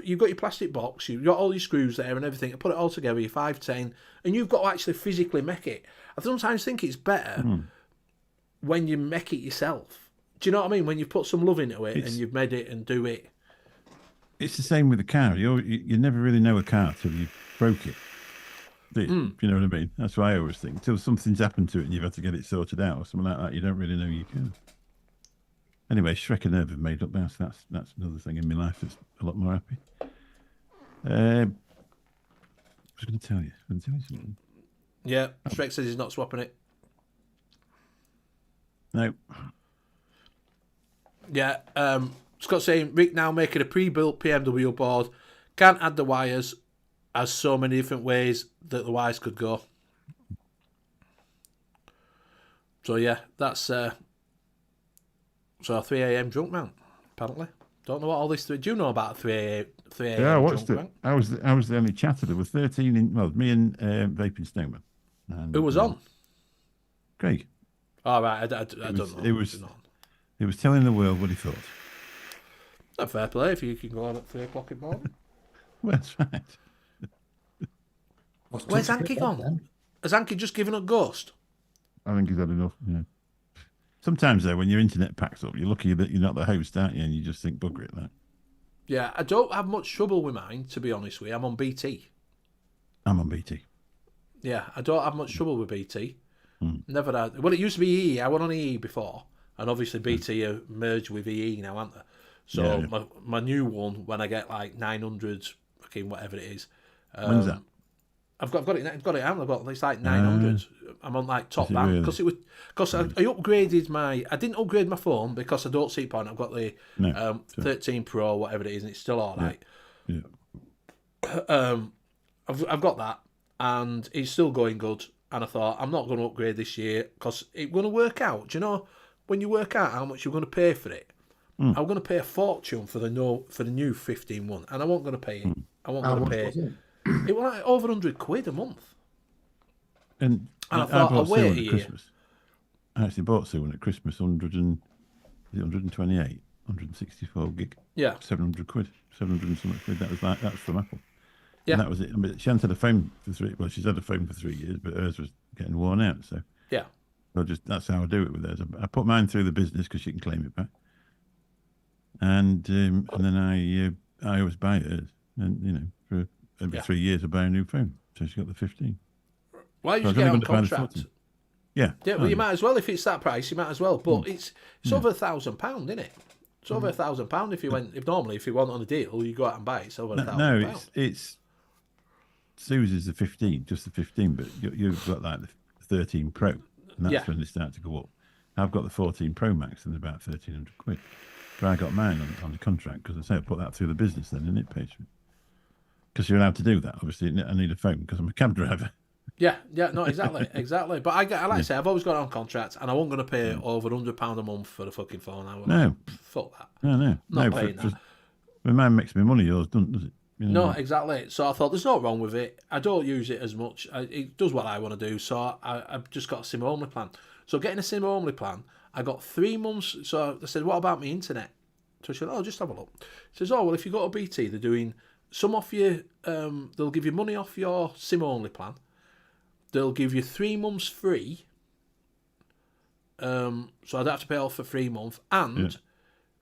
C: You've got your plastic box, you've got all your screws there and everything. Put it all together, your 510, and you've got to actually physically make it. I sometimes think it's better when you make it yourself. Do you know what I mean? When you put some love into it and you've made it and do it.
G: It's the same with the car. You never really know a car till you broke it. Do you? You know what I mean? That's what I always think. Till something's happened to it and you've had to get it sorted out or something like that, you don't really know you can. Anyway, Shrek and N.U.V. have made up now, so that's another thing in my life that's a lot more happy. I was going to tell you something.
C: Yeah, Shrek says he's not swapping it.
G: No.
C: Yeah, Scott's saying Rick now making a pre-built PMW board. Can't add the wires, has so many different ways that the wires could go. So yeah, that's so 3 a.m. drunk man. Apparently, don't know what all this. Do you know about 3 a.m.
G: Yeah, I watched
C: drunk
G: it.
C: man?
G: I was the only chatter. There were 13 in, well, me and Vaping Snowman. And,
C: Who was on?
G: Craig.
C: All right, I don't know.
G: It was telling the world what he thought.
C: Not fair play if you can go on at 3 o'clock in the morning.
G: Well, that's right.
C: Where's Hanky gone? Has Hanky just given up Ghost?
G: I think he's had enough. Yeah. Sometimes though, when your internet packs up, you're lucky that you're not the host, aren't you? And you just think, bugger it, that.
C: Yeah, I don't have much trouble with mine, to be honest with you. I'm on BT.
G: I'm on BT.
C: Yeah, I don't have much trouble with BT. Never had. Well, it used to be EE. I went on EE before, and obviously BT are merged with EE now, aren't they? So
G: Yeah.
C: My new one, when I get like 900, fucking whatever it is.
G: When's that?
C: I've got it out. It's like 900. I'm on like top
G: Is it
C: band
G: really?
C: because I upgraded my. I didn't upgrade my phone because I don't see point. I've got the
G: No,
C: 13 Pro, whatever it is, and it's still all right.
G: Yeah.
C: I've got that, and it's still going good. And I thought, I'm not going to upgrade this year because it's going to work out. Do you know, when you work out how much you're going to pay for it, I'm going to pay a fortune for the new 15.1, and I wasn't going to pay it. I wasn't going to pay it. It was like over £100 a month.
G: And
C: I thought, I'll
G: bought
C: wait a
G: Sue
C: year.
G: at Christmas. I actually bought Sue one at Christmas, 128, 164 gig.
C: Yeah.
G: 700 quid, 700 and something quid. That was from Apple.
C: Yeah.
G: And that was it. I mean, she hadn't had a phone for 3. Well, she's had a phone for 3 years, but hers was getting worn out. So
C: Yeah.
G: that's how I do it with hers. I put mine through the business because she can claim it back, and then I always buy hers, and for every 3 years I buy a new phone. So she got the 15.
C: Why you
G: So I
C: just
G: was
C: get
G: only
C: on
G: going to buy the
C: contract?
G: 14. Yeah.
C: Yeah, well, you might as well if it's that price. You might as well, but it's over £1,000, isn't it? It's over £1,000 if you went. If normally, if you want on a deal, you go out and buy it. It's over £1,000.
G: No, it's Susie's the 15, just the 15, but you've got like the 13 Pro, and that's when they start to go up. I've got the 14 Pro Max, and they're about £1,300. But I got mine on the contract because I say I put that through the business then, and it pays for it. Because you're allowed to do that. Obviously, I need a phone because I'm a cab driver.
C: Yeah, no, exactly. But I like to say, I've always got it on contract, and I wasn't going to pay over £100 a month for the fucking phone.
G: No,
C: fuck that.
G: No.
C: Not paying that.
G: When mine makes me money, yours doesn't, does it? You know?
C: No, exactly. So I thought there's no wrong with it. I don't use it as much. It does what I want to do. So I've just got a SIM only plan. So getting a SIM only plan, I got 3 months. So I said, what about my internet? So she said, just have a look. She says, well, if you go to BT, they're doing some off you. They'll give you money off your SIM only plan. They'll give you 3 months free. So I don't have to pay off for 3 months. And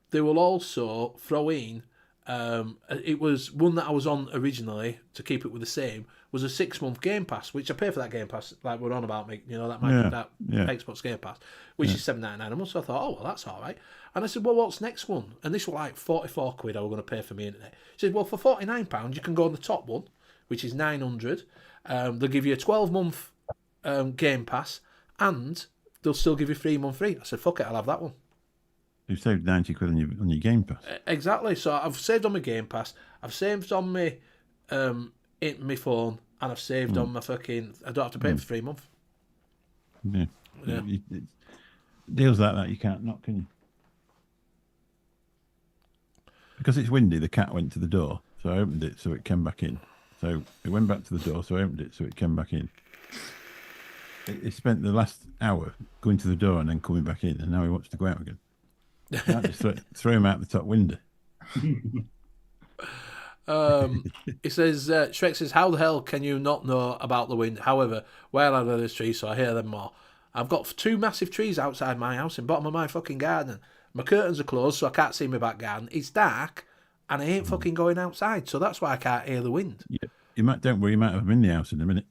C: they will also throw in, it was one that I was on originally to keep it with the same, was a 6-month Game Pass, which I pay for that Game Pass, like we're on about, that Xbox Game Pass, which is $7.99 a month. So I thought, well, that's all right. And I said, well, what's next one? And this was like 44 quid I was going to pay for my internet. She said, well, for £49, you can go on the top one, which is 900. They'll give you a 12-month Game Pass, and they'll still give you 3 months free. I said, fuck it, I'll have that one.
G: You've saved 90 quid on your Game Pass.
C: Exactly. So I've saved on my Game Pass, I've saved on my my phone, and I've saved on my fucking. I don't have to pay for 3 months.
G: Yeah. Deals like that you can't knock, can you? Because it's windy, the cat went to the door, so I opened it so it came back in. So it went back to the door, so I opened it so it came back in. It spent the last hour going to the door and then coming back in, and now he wants to go out again. I just throw him out the top window.
C: It says, Shrek says, how the hell can you not know about the wind? However, well, I know there's trees, so I hear them more. I've got 2 massive trees outside my house in the bottom of my fucking garden. My curtains are closed, so I can't see my back garden. It's dark, and I ain't fucking going outside, so that's why I can't hear the wind.
G: Yeah. Don't worry, you might have them in the house in a minute.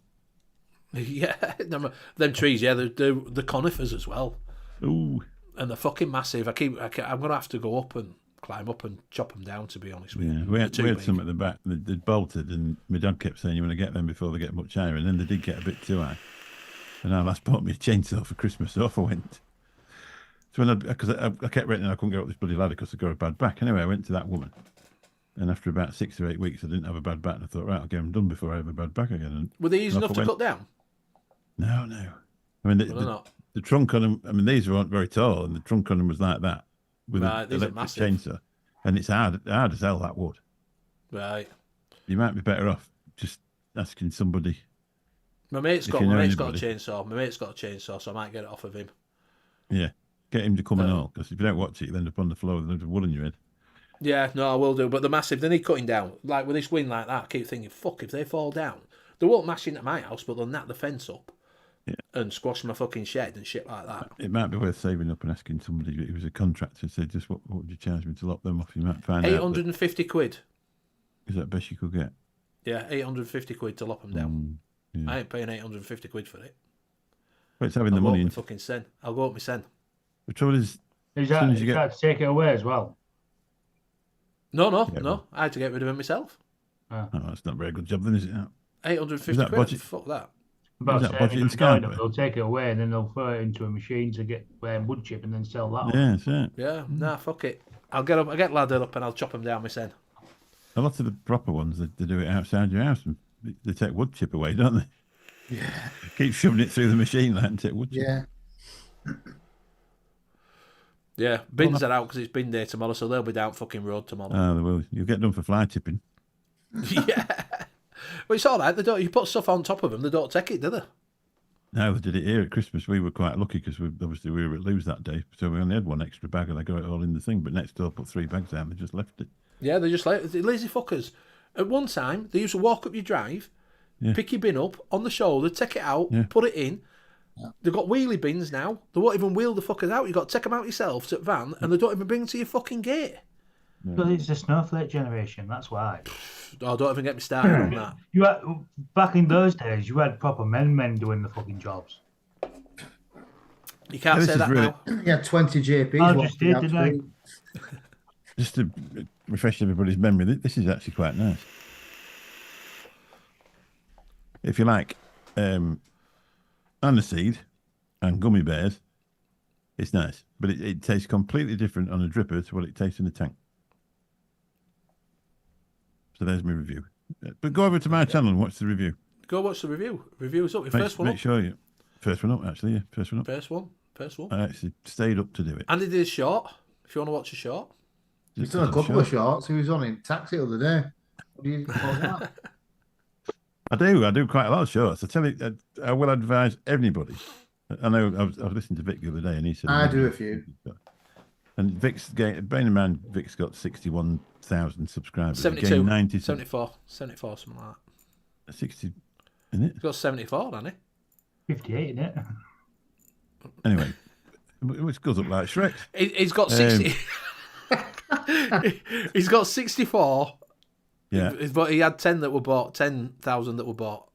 C: Yeah, them trees, the conifers as well.
G: Ooh.
C: And they're fucking massive. I'm going to have to go up and climb up and chop them down, to be honest with you.
G: We had some at the back. They'd bolted, and my dad kept saying, you want to get them before they get much higher, and then they did get a bit too high. And I last bought me a chainsaw for Christmas, so off I went. So because I kept writing, I couldn't get up this bloody ladder because I got a bad back. Anyway, I went to that woman, and after about 6 or 8 weeks, I didn't have a bad back. And I thought, right, I'll get them done before I have a bad back again. And
C: were they easy enough to cut down?
G: No. I mean, the trunk on them. I mean, these weren't very tall, and the trunk on them was like that with an electric chainsaw, and it's hard as hell, that wood.
C: Right.
G: You might be better off just asking somebody.
C: My mate's got a chainsaw. My mate's got a chainsaw, so I might get it off of him.
G: Yeah. Get him to come and all, because if you don't watch it, you'll end up on the floor with a load of wood in your head.
C: Yeah, no, I will do. But they're massive. They need cutting down. Like with this wind like that, I keep thinking, fuck, if they fall down, they won't mash into my house, but they'll knock the fence up and squash my fucking shed and shit like that.
G: It might be worth saving up and asking somebody who was a contractor, say, just what would you charge me to lock them off? You might find
C: 850 quid.
G: Is that the best you could get?
C: Yeah, 850 quid to lock them down. I ain't paying 850 quid for it.
G: But it's having the money.
C: Fucking sen. I'll go up my sen.
G: The trouble is
E: that you got to take it away as well?
C: No. I had to get rid of it myself.
G: Oh, that's not a very good job then, is it?
C: 850 quid.
G: Budget?
C: Fuck that.
E: They'll take it away and then they'll throw it into a machine to get wood chip and then sell that.
G: Yeah, that's it.
C: Yeah, nah, fuck it. I'll get laddered up and I'll chop them down myself.
G: A lot of the proper ones, they do it outside your house and they take wood chip away, don't they?
F: Yeah.
G: Keep shoving it through the machine like, and take wood chip.
F: Yeah.
C: Yeah, bins are out because it's bin day tomorrow, so they'll be down fucking road tomorrow.
G: Oh, they will. You'll get done for fly tipping.
C: Yeah. Well, it's all right. They don't. You put stuff on top of them, they don't take it, do they?
G: No, they did it here at Christmas. We were quite lucky because we were at Lewes that day, so we only had one extra bag and they got it all in the thing. But next door put 3 bags out and they just left it.
C: Yeah, they're just like lazy fuckers. At one time, they used to walk up your drive, pick your bin up on the shoulder, take it out, put it in. They've got wheelie bins now. They won't even wheel the fuckers out. You've got to take them out yourself to the van, and they don't even bring them to your fucking gate.
E: But it's the snowflake generation, that's why.
C: Oh, don't even get me started on that.
E: You had, back in those days, you had proper men doing the fucking jobs.
C: You can't say that now.
F: You had 20 JPs.
E: I just did, didn't I?
G: just to refresh everybody's memory, this is actually quite nice. If you like aniseed and gummy bears, it's nice, but it tastes completely different on a dripper to what it tastes in a tank. So there's my review. But go over to my channel and watch the review.
C: Go watch the review. Review's up. Your first one
G: Make
C: up.
G: sure you... First one up, actually, yeah. First one up.
C: First one. First one.
G: I actually stayed up to do it.
C: And he did a short. If you want to watch a short.
F: He's done a couple of shorts. He was on in taxi the other day. What do you call that?
G: I do quite a lot of shorts. I tell you, I will advise everybody. I know I was listening to Vic the other day, and he said
F: I do a few.
G: And Vic's bearing in mind, Vic's got 61,000 subscribers.
C: 72,
G: 90,
C: 74, something like that.
G: 60, isn't it?
C: He's got 74, hasn't he?
E: 58, isn't it?
G: Anyway, which goes up like Shrek.
C: He's got 60. He's got 64.
G: Yeah.
C: But he had 10 that were bought, 10,000 that were bought.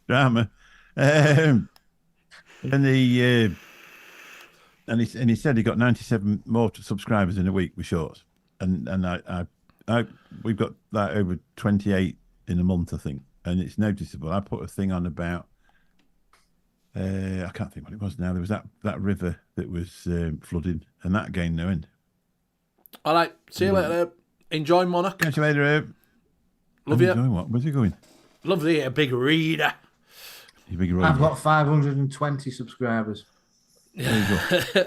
G: Drama. And he said he got 97 more subscribers in a week with shorts, and we've got that over 28 in a month, I think, and it's noticeable. I put a thing on about I can't think what it was now. There was that river that was flooding, and that gained no end.
C: All right, see you later. Enjoy Monarch.
G: Catch you later.
C: Love you.
G: Enjoy what? Where's he going?
C: Love the big reader.
G: You big
F: I've got 520 subscribers.
G: There you go.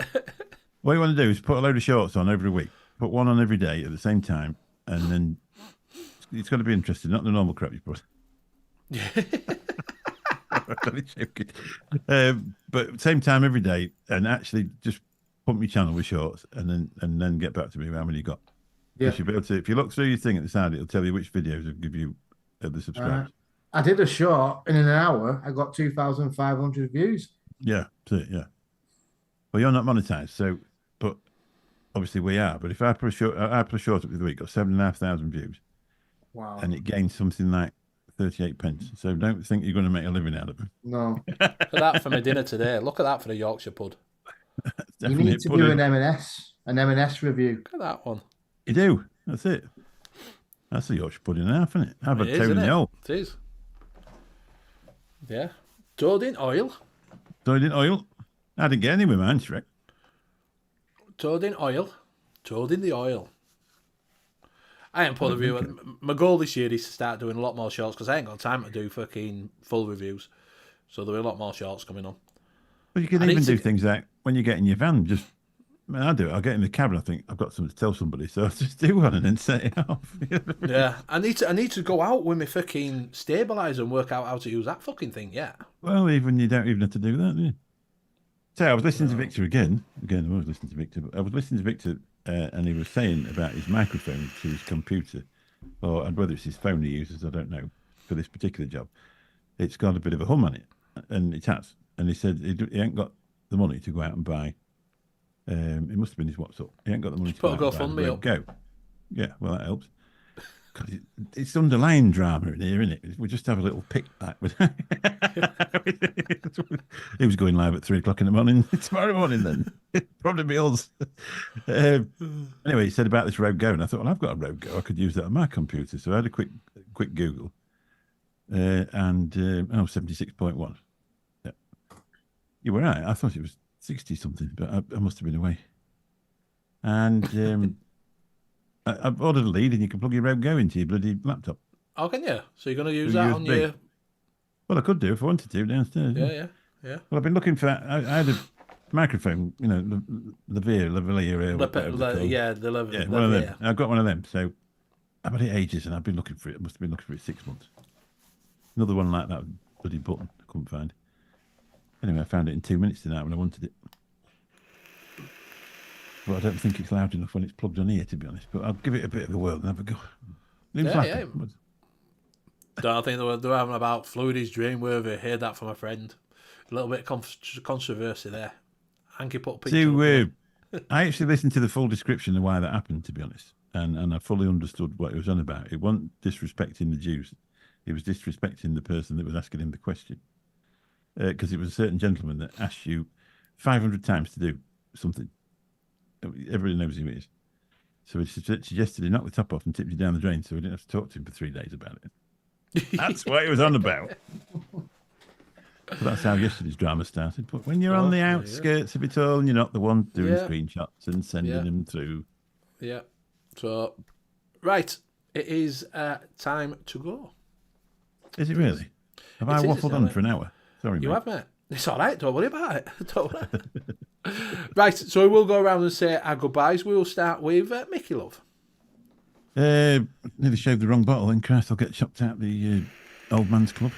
G: What you want to do is put a load of shorts on every week. Put one on every day at the same time, and then it's got to be interesting, not the normal crap you put. But same time every day, and actually just pump your channel with shorts, and then get back to me how many you got.
F: Yeah.
G: You'll be able to, if you look through your thing at the side, it'll tell you which videos will give you the subscribers.
F: I did a short, and in an hour, I got 2,500 views.
G: Yeah, that's it, yeah. Well, you're not monetized, so, but obviously we are. But if I put a short up the week, got 7,500 views.
F: Wow.
G: And it gains something like 38 pence. So don't think you're going to make a living out of it.
F: No.
C: Look at that for my dinner today. Look at that for the Yorkshire pud.
F: You need to do an M&S review.
C: Look at that one.
G: You do. That's it. That's a Yorkshire pudding and a half, isn't it? How about
C: It is,
G: Tony
C: isn't it?
G: Owl?
C: It is. Yeah. Toad in oil.
G: Toad in oil. I didn't get any with mine, Shrek.
C: Toad in oil. Toad in the oil. I ain't put a review. My goal this year is to start doing a lot more shorts because I ain't got time to do fucking full reviews. So there'll be a lot more shorts coming on.
G: Well, you can even do things like when you get in your van, just, I mean, I do it. I'll get in the cab and I think I've got something to tell somebody. So I'll just do one and then set it off.
C: Yeah. I need to go out with my fucking stabiliser and work out how to use that fucking thing, yeah.
G: Well, even you don't even have to do that, do you? So I was listening to Victor again. I was listening to Victor. But I was listening to Victor and he was saying about his microphone to his computer, or whether it's his phone he uses, I don't know, for this particular job. It's got a bit of a hum on it, and it has. And he said he ain't got the money to go out and buy. It must have been his WhatsApp. He ain't got the money to
C: Put
G: go
C: a
G: out and buy
C: GoFundMe
G: the
C: up.
G: Go. Yeah, well, that helps. It's underlying drama in here, isn't it? We just have a little pick back. He was going live at 3 o'clock in the morning tomorrow morning. Then probably be us. Anyway, he said about this Rogue Go, and I thought, well, I've got a Rogue Go. I could use that on my computer. So I had a quick Google, and 76.1. Yeah, you were right. I thought it was 60 something, but I must have been away. And I've ordered a lead, and you can plug your Rogue Go into your bloody laptop.
C: Oh, can you? So you're going to use
G: With
C: that on
G: USB.
C: your...
G: Well, I could do if I wanted to downstairs.
C: Yeah.
G: Well, I've been looking for that. I had a microphone, you know, the lavalier.
C: One
G: of them. I've got one of them. So I've had it ages, and I've been looking for it. I must have been looking for it 6 months. Another one like that bloody button I couldn't find. Anyway, I found it in 2 minutes tonight when I wanted it. But I don't think it's loud enough when it's plugged on here, to be honest. But I'll give it a bit of a whirl and have a go.
C: Don't think they're having about Fluid is Dreamworthy. Heard that from a friend. A little bit of controversy there. Hanky put a picture.
G: I actually listened to the full description of why that happened, to be honest, and I fully understood what it was on about. It wasn't disrespecting the Jews; it was disrespecting the person that was asking him the question. Because it was a certain gentleman that asked you 500 times to do something, Everybody knows who he is. So he suggested he knock the top off and tip you down the drain so we didn't have to talk to him for 3 days about it. That's what he was on about. So that's how yesterday's drama started. But when you're on the outskirts of it all and you're not the one doing screenshots and sending them through.
C: Yeah. So, right. It is time to go.
G: Is it really? Have I waffled on for an hour? Sorry, mate.
C: You have, mate. It's all right. Don't worry about it. Don't worry. Right. So we will go around and say our goodbyes. We will start with Mickey Love.
G: Nearly shaved the wrong bottle, then Christ, I'll get chopped out the old man's club.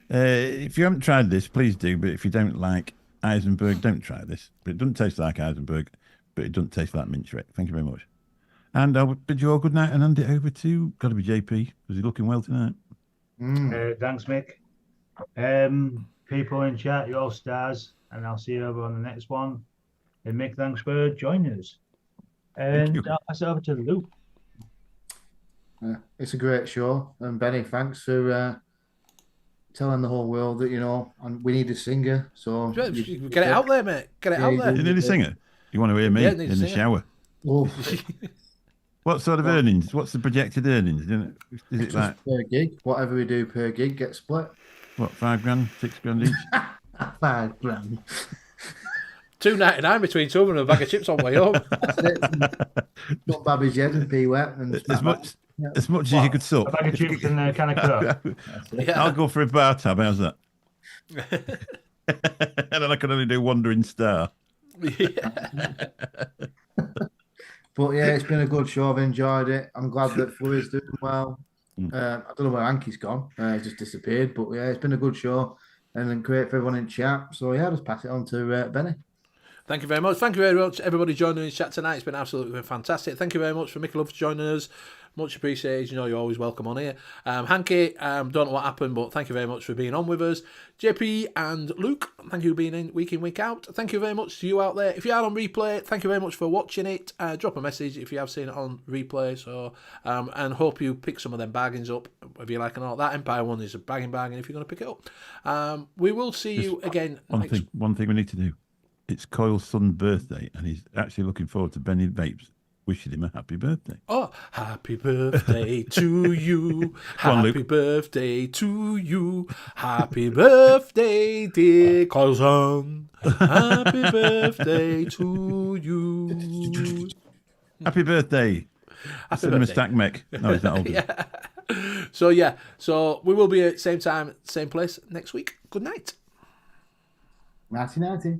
G: If you haven't tried this, please do. But if you don't like Eisenberg, don't try this. But it doesn't taste like Eisenberg, but it doesn't taste like mint Shrek. Thank you very much. And I'll bid you all good night and hand it over to, got to be JP, because he's looking well tonight.
E: Thanks, Mick. People in chat, you're all stars, and I'll see you over on the next one. And Mick, thanks for joining us. And I'll pass it over to Luke.
F: It's a great show. And Benny, thanks for telling the whole world that, and we need a singer. So
C: Get it out there, mate. Get it out there.
G: You need a singer? You want to hear me in the shower?
F: Oh.
G: What sort of earnings? What's the projected earnings? Is it like
F: per gig? Whatever we do per gig gets split.
G: What, 5 grand, 6 grand each?
F: 5 grand.
C: $2.99 between two of them and a bag of chips on way home.
F: That's it. Got Babby's head and pee wet and
G: as much as you could suck.
E: A bag of chips and a can of Coke.
G: I'll go for a bar tab. How's that? And then I can only do Wandering Star.
F: But yeah, it's been a good show. I've enjoyed it. I'm glad that Flurry's doing well. I don't know where Hanky's gone. Just disappeared. But yeah, it's been a good show and then great for everyone in chat. So yeah, I'll just pass it on to Benny.
C: Thank you very much. Thank you very much, everybody joining in chat tonight. It's been absolutely fantastic. Thank you very much for Mickey Love for joining us. Much appreciated. You're always welcome on here. Hanky, don't know what happened, but thank you very much for being on with us. JP and Luke, thank you for being in week out. Thank you very much to you out there. If you are on replay, thank you very much for watching it. Drop a message if you have seen it on replay. So, and hope you pick some of them bargains up, if you like or not. That Empire one is a bargain if you're going to pick it up. We will see you again.
G: One thing we need to do. It's Coyle's son's birthday, and he's actually looking forward to Benny Vapes. Wishing him a happy birthday.
C: Oh, happy birthday to you. Happy birthday to you. Happy birthday, dear Coulson. Happy birthday to you.
G: Happy birthday. Cinema Stack Mech. No, he's not old.
C: So we will be at same time, same place next week. Good night.
F: Nighty.